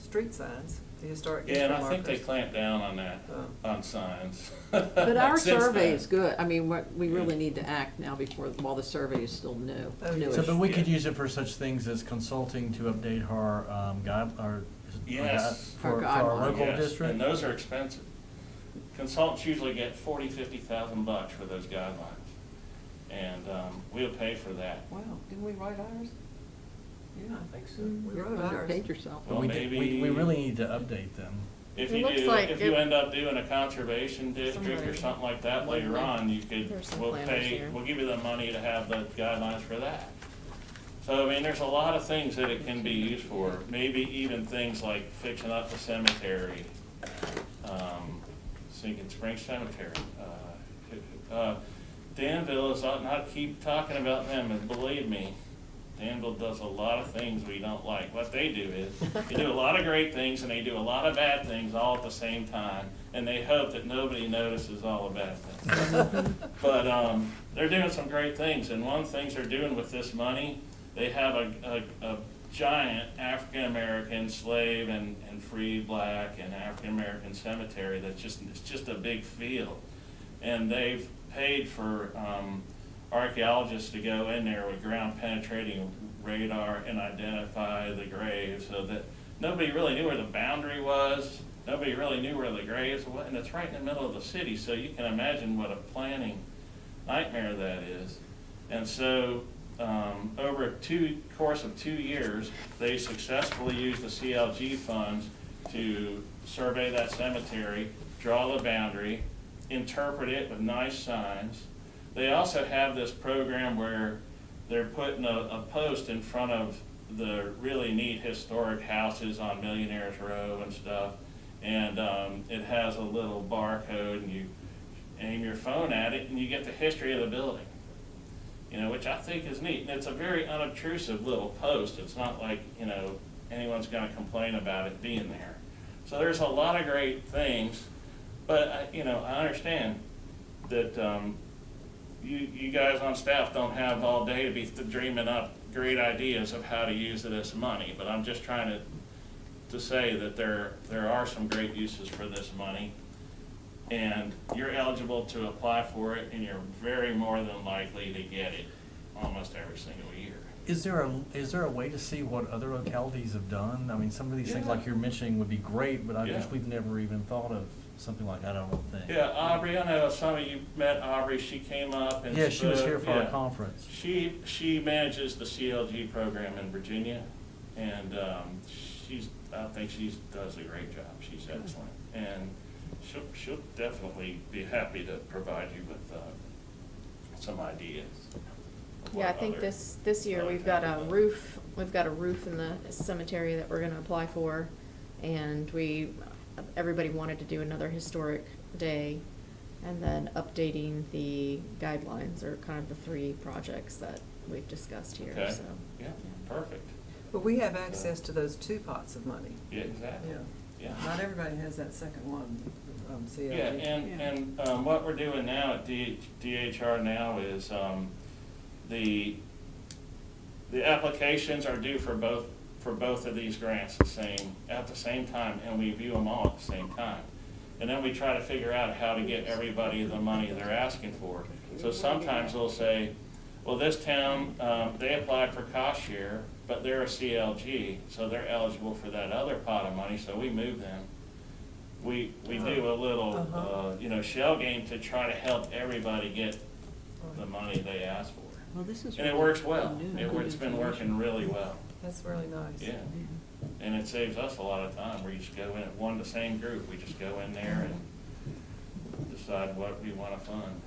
Speaker 10: street signs, the historic
Speaker 12: Yeah,
Speaker 10: district
Speaker 12: and I think they
Speaker 10: markers.
Speaker 12: clamped down on that on signs.
Speaker 2: But our
Speaker 12: Since
Speaker 2: survey
Speaker 12: then.
Speaker 2: is good. I mean, we really need to act now while the survey is still
Speaker 10: Oh,
Speaker 2: newish.
Speaker 3: So, but we could
Speaker 12: Yeah.
Speaker 3: use it for such things as consulting to update our
Speaker 12: Yes.
Speaker 3: for our
Speaker 2: guidelines.
Speaker 3: local
Speaker 12: Yes,
Speaker 3: district.
Speaker 12: and those are expensive. Consultants usually get $40,000-$50,000 for those guidelines, and we'll pay for that.
Speaker 10: Wow, didn't we write ours? Yeah,
Speaker 7: I think so.
Speaker 10: we
Speaker 2: You
Speaker 10: wrote ours.
Speaker 2: underpaid yourself.
Speaker 12: Well,
Speaker 3: We
Speaker 12: maybe
Speaker 3: really need to update them.
Speaker 12: if
Speaker 11: It
Speaker 12: you
Speaker 11: looks like
Speaker 12: if you
Speaker 11: it-
Speaker 12: end up doing a conservation district or
Speaker 11: Somebody-
Speaker 12: something like that later on,
Speaker 11: There's some planners here.
Speaker 12: we'll give you the money to have the guidelines for that. So, I mean, there's a lot of things that it can be used for, maybe even things like fixing up the cemetery, Sinking Spring Cemetery. Danville is, not keep talking about them, and believe me, Danville does a lot of things we don't like. What they do is, they do a lot of great things and they do a lot of bad things all at the same time, and they hope that nobody notices all the bad things. But they're doing some great things, and one of the things they're doing with this money, they have a giant African-American slave and free black and African-American cemetery that's just a big field. And they've paid for archaeologists to go in there with ground penetrating radar and identify the graves, so that nobody really knew where the boundary was, nobody really knew where the graves were, and it's right in the middle of the city, so you can imagine what a planning nightmare that is. And so over a course of 2 years, they successfully used the CLG funds to survey that cemetery, draw the boundary, interpret it with nice signs. They also have this program where they're putting a post in front of the really neat historic houses on Millionaires Row and stuff, and it has a little barcode, and you aim your phone at it, and you get the history of the building, which I think is neat. And it's a very unobtrusive little post. It's not like, anyone's going to complain about it being there. So there's a lot of great things, but I understand that, you guys on staff don't have all day to be dreaming up great ideas of how to use this money, but I'm just trying to say that there are some great uses for this money, and you're eligible to apply for it, and you're very more than likely to get it almost every single year.
Speaker 3: Is there a way to see what other localities have done? I mean, some of these things
Speaker 12: Yeah.
Speaker 3: like you're mentioning would be great, but I guess
Speaker 12: Yeah.
Speaker 3: we've never even thought of something like that, I don't think.
Speaker 12: Yeah, Aubrey, I know some of you met Aubrey, she came up and
Speaker 3: Yeah, she was
Speaker 12: spoke.
Speaker 3: here for our
Speaker 12: Yeah.
Speaker 3: conference.
Speaker 12: She manages the CLG program in Virginia, and I think she does a great job. She's excellent, and she'll definitely be happy to provide you with some ideas. of
Speaker 11: Yeah, I
Speaker 12: what
Speaker 11: think
Speaker 12: other-
Speaker 11: this year
Speaker 12: other
Speaker 11: we've got a
Speaker 12: towns do.
Speaker 11: roof in the cemetery that we're gonna apply for. And everybody wanted to do another historic day, and then updating the guidelines are kind of the three projects that we've discussed here,
Speaker 12: Okay.
Speaker 11: so.
Speaker 12: Yeah, perfect.
Speaker 10: But we have access to those two pots of money.
Speaker 12: Yeah, exactly.
Speaker 10: Yeah.
Speaker 12: Yeah.
Speaker 10: Not everybody has that second one, CLG.
Speaker 12: Yeah, and what we're doing now at DHR now is, the applications are due for both of these grants at the same time, and we view them all at the same time. And then we try to figure out how to get everybody the money they're asking for. So sometimes we'll say, well, this town, they applied for cost share, but they're a CLG, so they're eligible for that other pot of money, so we move them. We do a little, shell game to try to help everybody get the money they ask for.
Speaker 2: Well, this is.
Speaker 12: And it
Speaker 2: really
Speaker 12: works well.
Speaker 2: new,
Speaker 12: It's been
Speaker 2: good
Speaker 12: working really well.
Speaker 10: That's really nice.
Speaker 12: Yeah. And it saves us a lot of time. We just go in, the same group, we just go in there and decide what we want to fund.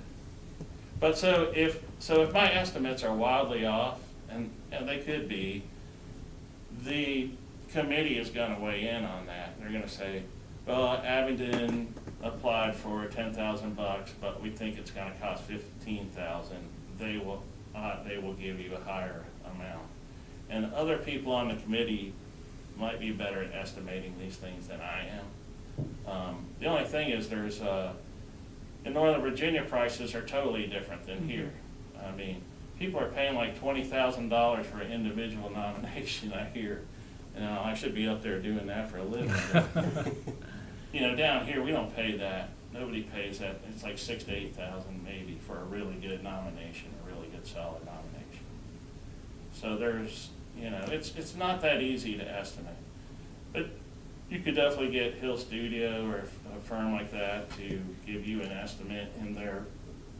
Speaker 12: But so if my estimates are wildly off, and they could be, the committee is gonna weigh in on that. They're gonna say, well, Abingdon applied for $10,000, but we think it's gonna cost $15,000. They will give you a higher amount. And other people on the committee might be better at estimating these things than I am. The only thing is in Northern Virginia, prices are totally different than here. I mean, people are paying like $20,000 for an individual nomination, I hear. I should be up there doing that for a living. But, down here, we don't pay that. Nobody pays that. It's like $6,000 to $8,000 maybe for a really good nomination, a really good solid nomination. So there's, it's not that easy to estimate. But you could definitely get Hill Studio or a firm like that to give you an estimate, and they're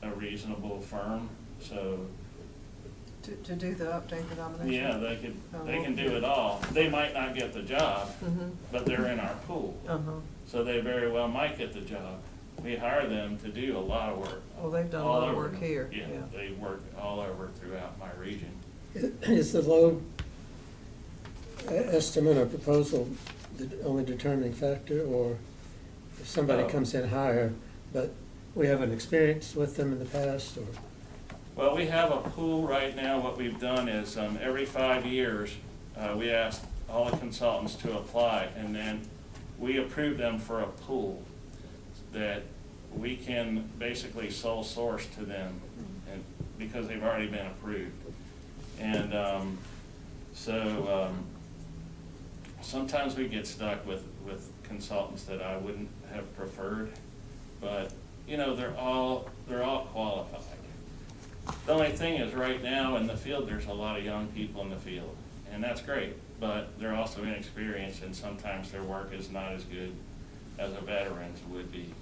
Speaker 12: a reasonable firm, so.
Speaker 10: To do the update, the nomination?
Speaker 12: Yeah, they can do it all. They might not get the job,
Speaker 10: Mhm.
Speaker 12: but they're in our pool.
Speaker 10: Uh-huh.
Speaker 12: So they very well might get the job. We hire them to do a lot of work.
Speaker 10: Well, they've done a
Speaker 12: all
Speaker 10: lot of
Speaker 12: over.
Speaker 10: work here,
Speaker 12: Yeah,
Speaker 10: yeah.
Speaker 12: they work all over throughout my region.
Speaker 1: Is the low estimate or proposal the only determining factor, or if somebody
Speaker 12: Oh.
Speaker 1: comes in higher, but we haven't experienced with them in the past, or?
Speaker 12: Well, we have a pool right now. What we've done is every 5 years, we ask all the consultants to apply, and then we approve them for a pool that we can basically sole source to them, and because they've already been approved. And sometimes we get stuck with consultants that I wouldn't have preferred, but they're all qualified. The only thing is, right now in the field, there's a lot of young people in the field, and that's great, but they're also inexperienced, and sometimes their work is not as good as a veteran's would be.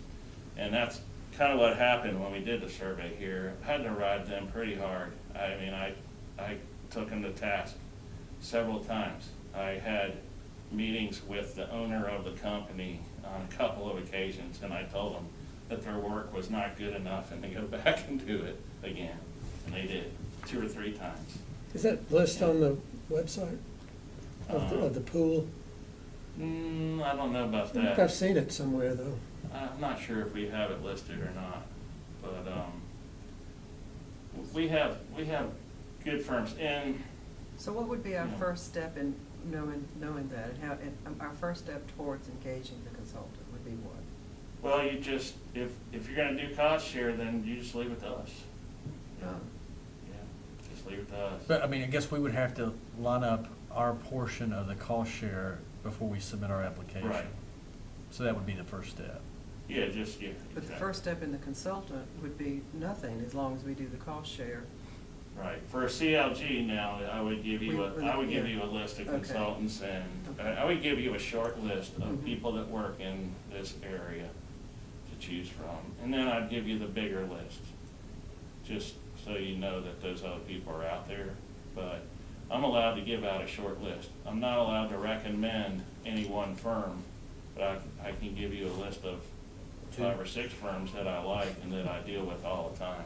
Speaker 12: And that's kind of what happened when we did the survey here. I had to ride them pretty hard. I mean, I took them to task several times. I had meetings with the owner of the company on a couple of occasions, and I told them that their work was not good enough and to go back and do it again. And they did, 2 or 3 times.
Speaker 1: Is that list on the website of the pool?
Speaker 12: I don't know about
Speaker 1: I think I've
Speaker 12: that.
Speaker 1: seen it somewhere, though.
Speaker 12: I'm not sure if we have it listed or not, but we have good firms. And
Speaker 10: So what would be our
Speaker 12: Yeah.
Speaker 10: first step in knowing that, and how, and our first step towards engaging the consultant would be what?
Speaker 12: Well, you just, if you're gonna do cost share, then you just leave it to us. Yeah, just leave it to us.
Speaker 3: But, I mean, I guess we would have to line up our portion of the cost share before we submit our application.
Speaker 12: Right.
Speaker 3: So that would be the first step.
Speaker 12: Yeah.
Speaker 10: But the
Speaker 12: exactly.
Speaker 10: first step in the consultant would be nothing, as long as we do the cost share.
Speaker 12: Right, for a CLG now, I would give you
Speaker 10: Yeah.
Speaker 12: a list of
Speaker 10: Okay.
Speaker 12: consultants, and
Speaker 10: Okay.
Speaker 12: I would give you a short list of
Speaker 10: Mhm.
Speaker 12: people that work in this area to choose from. And then I'd give you the bigger list, just so you know that those other people are out there. But I'm allowed to give out a short list. I'm not allowed to recommend any one firm, but I can give you a list of 5 or 6 firms that I like and that I deal with all the time,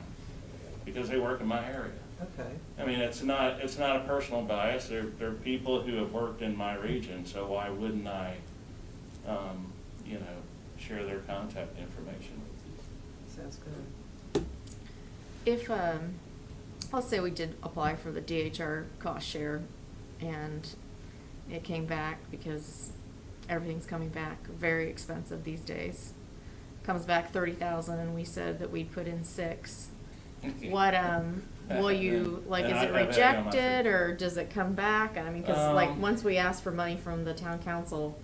Speaker 12: because they work in my area.
Speaker 10: Okay.
Speaker 12: I mean, it's not a personal bias. They're people who have worked in my region, so why wouldn't I, share their contact information with you?
Speaker 10: Sounds good.
Speaker 11: If, let's say we did apply for the DHR cost share and it came back because everything's coming back very expensive these days. Comes back 30,000 and we said that we'd put in 6. What, will you, like, is
Speaker 12: And
Speaker 11: it
Speaker 12: I've had that on my
Speaker 11: rejected or does it come back? I mean, cause like, once we ask for money from the town council,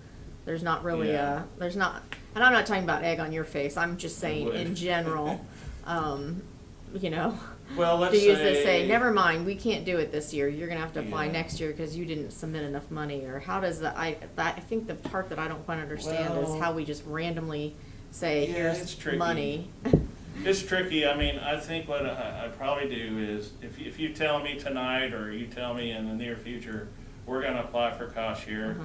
Speaker 11: there's not really
Speaker 12: Yeah.
Speaker 11: there's not, and I'm not talking about egg on your face, I'm just saying
Speaker 12: would.
Speaker 11: in general, you know.
Speaker 12: Well, let's
Speaker 11: Do you just say,
Speaker 12: say-
Speaker 11: never mind, we can't do it this year, you're gonna have to apply
Speaker 12: Yeah.
Speaker 11: next year because you didn't submit enough money, or how does that, I think the part that I don't quite understand is
Speaker 12: Well-
Speaker 11: how we just randomly say,
Speaker 12: Yeah, it's
Speaker 11: here's
Speaker 12: tricky.
Speaker 11: money.
Speaker 12: It's tricky. I mean, I think what I'd probably do is, if you tell me tonight, or you tell me in the near future, we're gonna apply for cost share,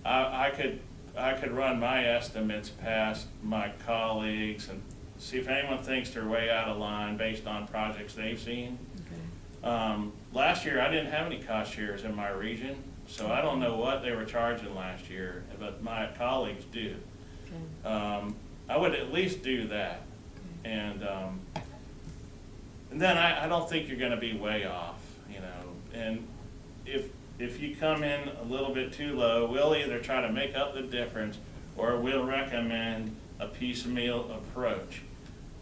Speaker 11: Uh-huh.
Speaker 12: I could run my estimates past my colleagues and see if anyone thinks they're way out of line based on projects they've seen.
Speaker 11: Okay.
Speaker 12: Last year, I didn't have any cost shares in my region, so I don't know what they were charging last year, but my colleagues do.
Speaker 11: Okay.
Speaker 12: I would at least do that. And then I don't think you're gonna be way off, and if you come in a little bit too low, we'll either try to make up the difference, or we'll recommend a piecemeal approach.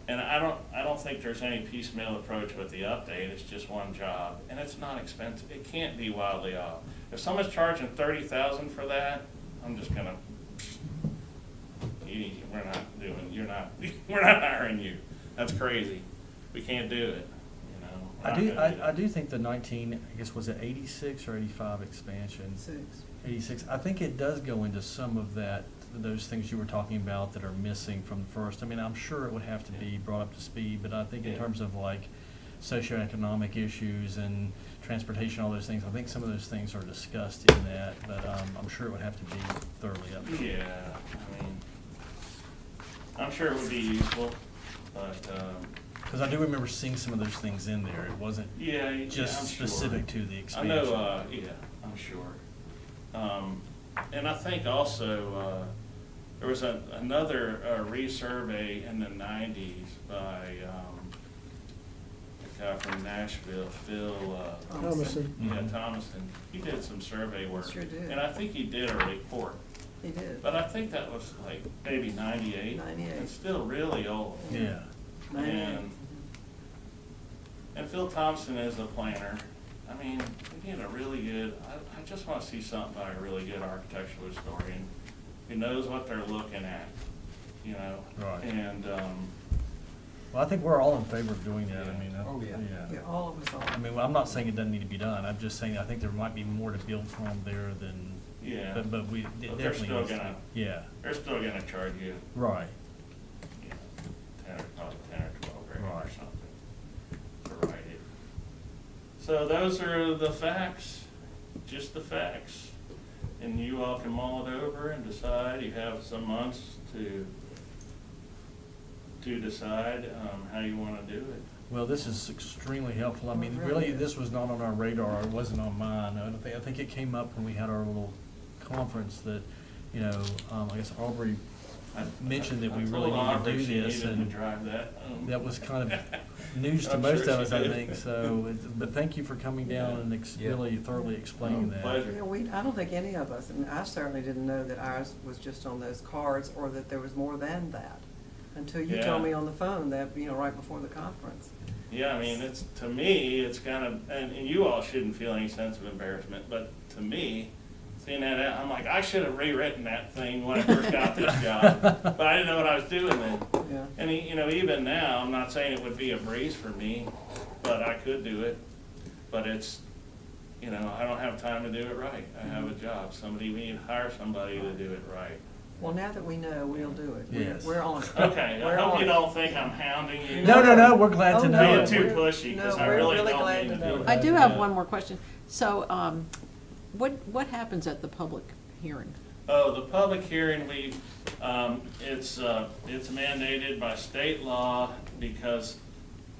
Speaker 12: And I don't think there's any piecemeal approach with the update. It's just one job, and it's not expensive. It can't be wildly off. If someone's charging 30,000 for that, I'm just gonna, we're not hiring you. That's crazy. We can't do it, We're not gonna do
Speaker 3: I
Speaker 12: it.
Speaker 3: do think the 19, I guess, was it 86 or 85 expansion? 86. I think it does go into some of those things you were talking about that are missing from the first. I mean, I'm sure it would have to be brought up to speed, but I think in
Speaker 12: Yeah.
Speaker 3: terms of like socioeconomic issues and transportation, all those things, I think some of those things are discussed in that, but I'm sure it would have to be thoroughly updated.
Speaker 12: Yeah, I mean, I'm sure it would be useful, but,
Speaker 3: Because I do remember seeing some of those things in there. It wasn't
Speaker 12: yeah, I'm
Speaker 3: just
Speaker 12: sure.
Speaker 3: specific to the
Speaker 12: I
Speaker 3: expansion.
Speaker 12: know, I'm sure. And I think also, there was another resurvey in the 90s by a guy from Nashville, Phil.
Speaker 1: Thomason.
Speaker 12: Yeah, Thomason. He did some survey work.
Speaker 10: Sure did.
Speaker 12: And I think he did a report.
Speaker 10: He did.
Speaker 12: But I think that was like maybe 98.
Speaker 10: 98.
Speaker 12: It's still really old.
Speaker 3: Yeah.
Speaker 12: And Phil Thompson is a planner. I mean, we get a really good, I just want to see something by a really good architectural historian who knows what they're looking at,
Speaker 3: Right.
Speaker 12: And,
Speaker 3: Well, I think we're all in favor of doing that. I mean,
Speaker 7: Oh, yeah.
Speaker 10: Yeah, all of us
Speaker 3: I
Speaker 10: are.
Speaker 3: mean, well, I'm not saying it doesn't need to be done. I'm just saying I think there might be more to build from there than.
Speaker 12: yeah.
Speaker 3: But it
Speaker 12: But they're
Speaker 3: definitely
Speaker 12: still
Speaker 3: needs to-
Speaker 12: gonna-
Speaker 3: Yeah.
Speaker 12: They're still gonna charge you,
Speaker 3: Right.
Speaker 12: 10 or 12 grand or
Speaker 3: Right.
Speaker 12: something to write it. So those are the facts, just the facts. And you all can mull it over and decide. You have some months to decide how you want to do it.
Speaker 3: Well, this is extremely helpful. I mean,
Speaker 10: It really
Speaker 3: really,
Speaker 10: is.
Speaker 3: this was not on our radar. It wasn't on mine. I think it came up when we had our little conference that, I guess Aubrey mentioned that we really need to do this,
Speaker 12: I told Aubrey she
Speaker 3: and
Speaker 12: needed to drive that home.
Speaker 3: that was kind of news to
Speaker 12: I'm
Speaker 3: most
Speaker 12: sure
Speaker 3: of us,
Speaker 12: she
Speaker 3: I
Speaker 12: did.
Speaker 3: think, so, but thank you for coming down and
Speaker 7: Yeah.
Speaker 3: really thoroughly explaining that.
Speaker 12: Pleasure.
Speaker 10: Yeah, I don't think any of us, I mean, I certainly didn't know that ours was just on those cards or that there was more than that until you told
Speaker 12: Yeah.
Speaker 10: me on the phone that, right before the conference.
Speaker 12: Yeah, I mean, it's, to me, it's kind of, and you all shouldn't feel any sense of embarrassment, but to me, seeing that, I'm like, I should have rewritten that thing when I first got this job, but I didn't know what I was doing then.
Speaker 10: Yeah.
Speaker 12: And, even now, I'm not saying it would be a breeze for me, but I could do it. But it's, I don't have time to do it right. I have a job. We need to hire somebody to do it right.
Speaker 10: Well, now that we know, we'll do it.
Speaker 3: Yes.
Speaker 10: We're on it.
Speaker 12: Okay, I
Speaker 10: We're
Speaker 12: hope
Speaker 10: on
Speaker 12: you
Speaker 10: it.
Speaker 12: don't think I'm hounding you.
Speaker 3: No, we're glad
Speaker 10: Oh,
Speaker 3: to
Speaker 10: no,
Speaker 3: know
Speaker 12: Being
Speaker 3: it.
Speaker 12: too
Speaker 10: we're-
Speaker 12: pushy, because
Speaker 10: no,
Speaker 12: I
Speaker 10: we're
Speaker 12: really
Speaker 10: really
Speaker 12: don't
Speaker 10: glad
Speaker 12: mean
Speaker 10: to
Speaker 12: to
Speaker 10: know
Speaker 12: do
Speaker 10: it.
Speaker 12: it.
Speaker 2: I do have
Speaker 3: Yeah.
Speaker 2: one more question. So, what happens at the public hearing?
Speaker 12: Oh, the public hearing, it's mandated by state law because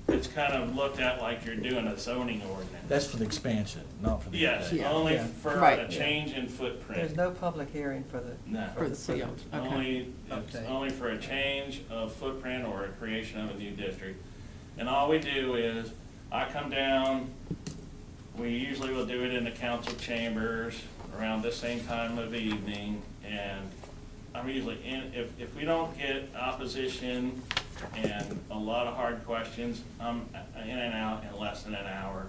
Speaker 12: it's kind of looked at like you're doing a zoning ordinance.
Speaker 3: That's for the expansion, not for the.
Speaker 12: Yes,
Speaker 2: Yeah.
Speaker 12: only
Speaker 3: Yeah.
Speaker 12: for
Speaker 2: Right.
Speaker 12: a change in footprint.
Speaker 10: There's no public hearing for the,
Speaker 12: No.
Speaker 2: For the CO,
Speaker 12: It's
Speaker 2: okay.
Speaker 12: it's
Speaker 10: Okay.
Speaker 12: only for a change of footprint or a creation of a new district. And all we do is, I come down, we usually will do it in the council chambers around the same time of evening, and I'm usually in, if we don't get opposition and a lot of hard questions, I'm in and out in less than an hour,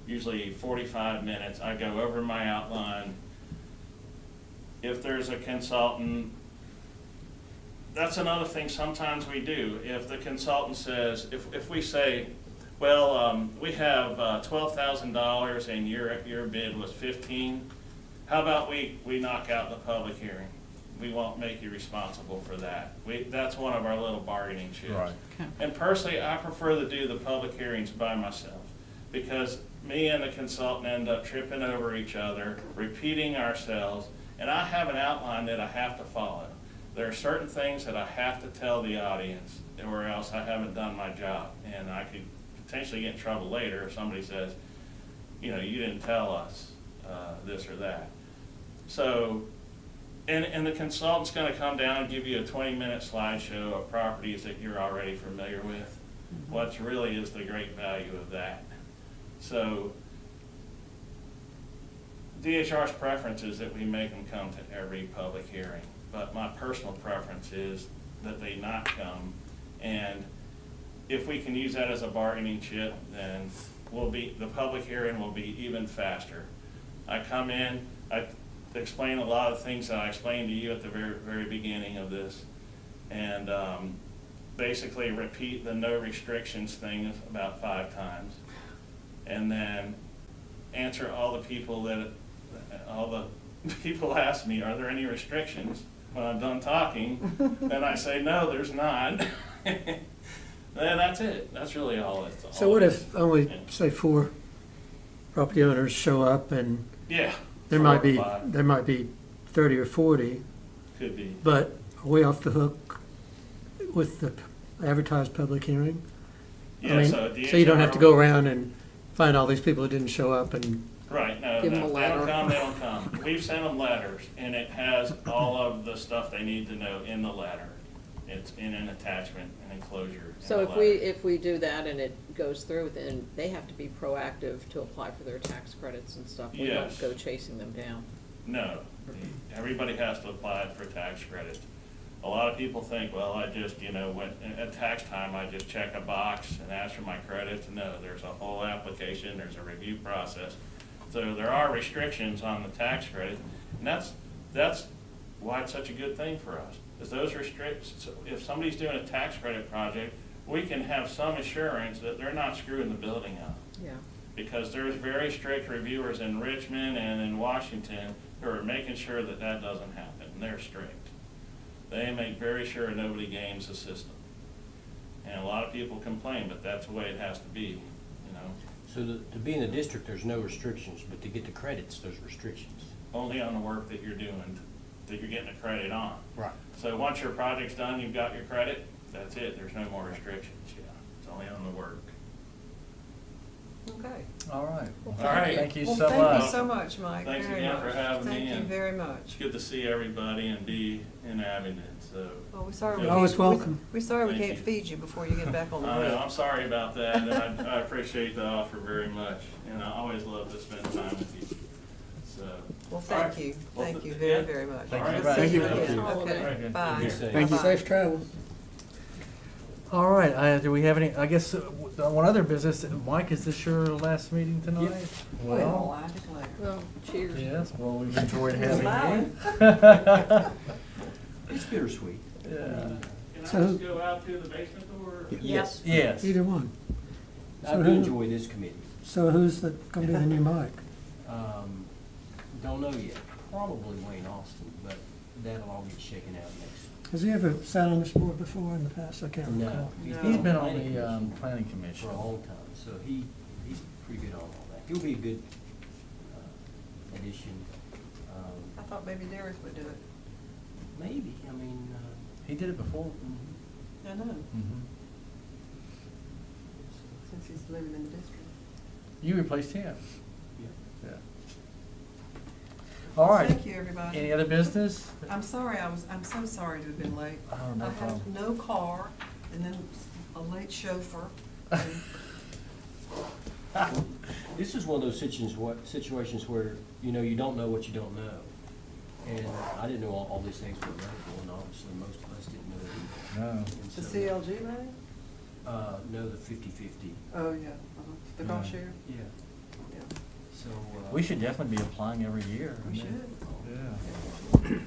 Speaker 12: usually 45 minutes. I go over my outline. If there's a consultant, that's another thing sometimes we do. If the consultant says, if we say, well, we have $12,000 and your bid was 15, how about we knock out the public hearing? We won't make you responsible for that. That's one of our little bargaining chips.
Speaker 3: Right.
Speaker 2: Okay.
Speaker 12: And personally, I prefer to do the public hearings by myself, because me and the consultant end up tripping over each other, repeating ourselves, and I have an outline that I have to follow. There are certain things that I have to tell the audience, or else I haven't done my job, and I could potentially get in trouble later if somebody says, you didn't tell us this or that. So, and the consultant's gonna come down and give you a 20-minute slideshow of properties that you're already familiar with. What really is the great value of that? So, DHR's preference is that we make them come to every public hearing, but my personal preference is that they not come, and if we can use that as a bargaining chip, then the public hearing will be even faster. I come in, I explain a lot of things that I explained to you at the very, very beginning of this, and basically repeat the no restrictions thing about 5 times, and then answer all the people ask me, are there any restrictions? When I'm done talking, then I say, no, there's not. Then that's it. That's really all it's all.
Speaker 1: So what if only,
Speaker 12: Yeah.
Speaker 1: say, 4 property owners show up and
Speaker 12: Yeah.
Speaker 1: there
Speaker 12: 4
Speaker 1: might
Speaker 12: or
Speaker 1: be,
Speaker 12: 5
Speaker 1: there might be 30 or 40,
Speaker 12: could be.
Speaker 1: but are we off the hook with the advertised public hearing? I
Speaker 12: Yeah,
Speaker 1: mean,
Speaker 12: so
Speaker 1: so you don't have to go around and find all these people who didn't show up and,
Speaker 12: Right, no,
Speaker 2: Give 'em
Speaker 12: no,
Speaker 2: a
Speaker 12: if they don't
Speaker 2: letter.
Speaker 12: come, they don't come. We've sent them letters, and it has all of the stuff they need to know in the letter. It's in an attachment, an enclosure in
Speaker 2: So
Speaker 12: the
Speaker 2: if
Speaker 12: letter.
Speaker 2: we do that and it goes through, then they have to be proactive to apply for their tax credits and stuff. We
Speaker 12: Yes.
Speaker 2: don't go chasing them down.
Speaker 12: No, everybody has to apply for tax credit. A lot of people think, well, I just, when, at tax time, I just check a box and ask for my credits. No, there's a whole application, there's a review process. So there are restrictions on the tax credit, and that's why it's such a good thing for us. Is those restrictions, if somebody's doing a tax credit project, we can have some assurance that they're not screwing the building up.
Speaker 2: Yeah.
Speaker 12: Because there's very strict reviewers in Richmond and in Washington who are making sure that that doesn't happen. They're strict. They make very sure nobody games the system. And a lot of people complain, but that's the way it has to be,
Speaker 7: So to be in the district, there's no restrictions, but to get the credits, there's restrictions.
Speaker 12: Only on the work that you're doing, that you're getting a credit on.
Speaker 7: Right.
Speaker 12: So once your project's done, you've got your credit, that's it. There's no more restrictions, yeah. It's only on the work.
Speaker 10: okay.
Speaker 3: All right.
Speaker 2: Well,
Speaker 12: All right.
Speaker 3: Thank you
Speaker 10: Well,
Speaker 3: so
Speaker 10: thank you
Speaker 3: much.
Speaker 10: so much, Mike,
Speaker 12: Thanks
Speaker 10: very
Speaker 12: again
Speaker 10: much.
Speaker 12: for having me,
Speaker 10: Thank you
Speaker 12: and
Speaker 10: very
Speaker 12: It's
Speaker 10: much.
Speaker 12: good to see everybody and be in Abingdon, so.
Speaker 10: Well, we're sorry we
Speaker 12: You're
Speaker 10: can't.
Speaker 1: always welcome.
Speaker 10: We're sorry we
Speaker 12: Thank
Speaker 10: can't
Speaker 12: you.
Speaker 10: feed you before you get back on the
Speaker 12: I know,
Speaker 10: road.
Speaker 12: I'm sorry about that, and I appreciate the offer very much, and I always love to spend time with you, so.
Speaker 10: Well,
Speaker 12: All
Speaker 10: thank
Speaker 12: right.
Speaker 10: you,
Speaker 12: Well,
Speaker 10: thank you
Speaker 12: yeah.
Speaker 10: very, very much.
Speaker 3: Thank
Speaker 12: you
Speaker 10: We'll
Speaker 12: very
Speaker 10: see
Speaker 3: much.
Speaker 10: you
Speaker 3: Thank you.
Speaker 10: again.
Speaker 2: Holiday.
Speaker 10: Okay, bye.
Speaker 7: Be safe.
Speaker 4: Thank you.
Speaker 10: Bye-bye.
Speaker 1: Safe travels.
Speaker 3: All right, do we have any, I guess, one other business, Mike, is this your last meeting tonight?
Speaker 10: Well,
Speaker 3: Well,
Speaker 10: I declare.
Speaker 2: Well, cheers.
Speaker 3: yes, well, we've enjoyed having
Speaker 10: Smiling.
Speaker 3: you.
Speaker 7: It's bittersweet.
Speaker 3: Yeah.
Speaker 12: Can I
Speaker 1: So-
Speaker 12: just go out to the basement door?
Speaker 7: Yes.
Speaker 3: Yes.
Speaker 1: Either one.
Speaker 7: I
Speaker 1: So
Speaker 7: do
Speaker 1: who-
Speaker 7: enjoy this committee.
Speaker 1: So who's gonna be the new Mike?
Speaker 7: Don't know yet. Probably Wayne Austin, but that'll all get shaken out next.
Speaker 1: Has he ever sat on this board before in the past? I can't
Speaker 7: No.
Speaker 1: recall.
Speaker 7: He's
Speaker 3: He's been on
Speaker 7: planning
Speaker 3: the
Speaker 7: commission
Speaker 3: planning
Speaker 7: for
Speaker 3: commission.
Speaker 7: a long time, so he's pretty good on all that. He'll be a good addition.
Speaker 10: I thought maybe Darius would do it.
Speaker 7: Maybe, I mean,
Speaker 3: He did it before.
Speaker 10: I know,
Speaker 3: Mhm.
Speaker 10: since he's living in the district.
Speaker 3: You replaced him.
Speaker 7: yeah.
Speaker 3: Yeah. All right.
Speaker 10: Thank you, everybody.
Speaker 3: Any other business?
Speaker 10: I'm sorry, I'm so sorry to have been late.
Speaker 3: Oh, no
Speaker 10: I
Speaker 3: problem.
Speaker 10: have no car, and then a late chauffeur. and-
Speaker 7: This is one of those situations where, you know, you don't know what you don't know. And I didn't know all these things were available, and obviously most of us didn't know that either.
Speaker 3: No.
Speaker 7: And
Speaker 10: The
Speaker 7: so,
Speaker 10: CLG lane?
Speaker 7: No, the 50/50.
Speaker 10: Oh, yeah, the
Speaker 3: Yeah.
Speaker 10: cost share,
Speaker 7: Yeah,
Speaker 10: yeah,
Speaker 7: so.
Speaker 3: We should definitely be applying every year. I
Speaker 10: we
Speaker 3: mean,
Speaker 10: should.
Speaker 3: Yeah.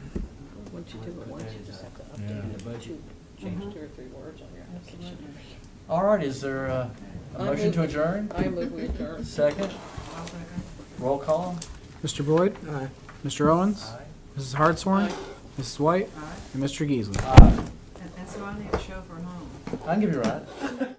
Speaker 2: Once you do it once, you just have to
Speaker 3: Yeah.
Speaker 2: update
Speaker 7: In
Speaker 2: it.
Speaker 7: the budget.
Speaker 2: Change
Speaker 10: Mhm.
Speaker 2: 2 or 3 words on your application.
Speaker 10: Absolutely.
Speaker 3: All right, is there a
Speaker 2: I
Speaker 3: motion to
Speaker 2: move-
Speaker 3: adjourn?
Speaker 2: I move we adjourn.
Speaker 3: Second,
Speaker 10: I'll second.
Speaker 3: roll call.
Speaker 4: Mr. Boyd,
Speaker 1: Aye.
Speaker 4: Mr. Owens, Mrs. Hartshorn,
Speaker 2: Aye.
Speaker 4: Mrs. White,
Speaker 10: All right,
Speaker 4: and Mr. Geesley.
Speaker 3: Aye.
Speaker 10: and so I need a chauffeur home.
Speaker 3: I can give you a ride.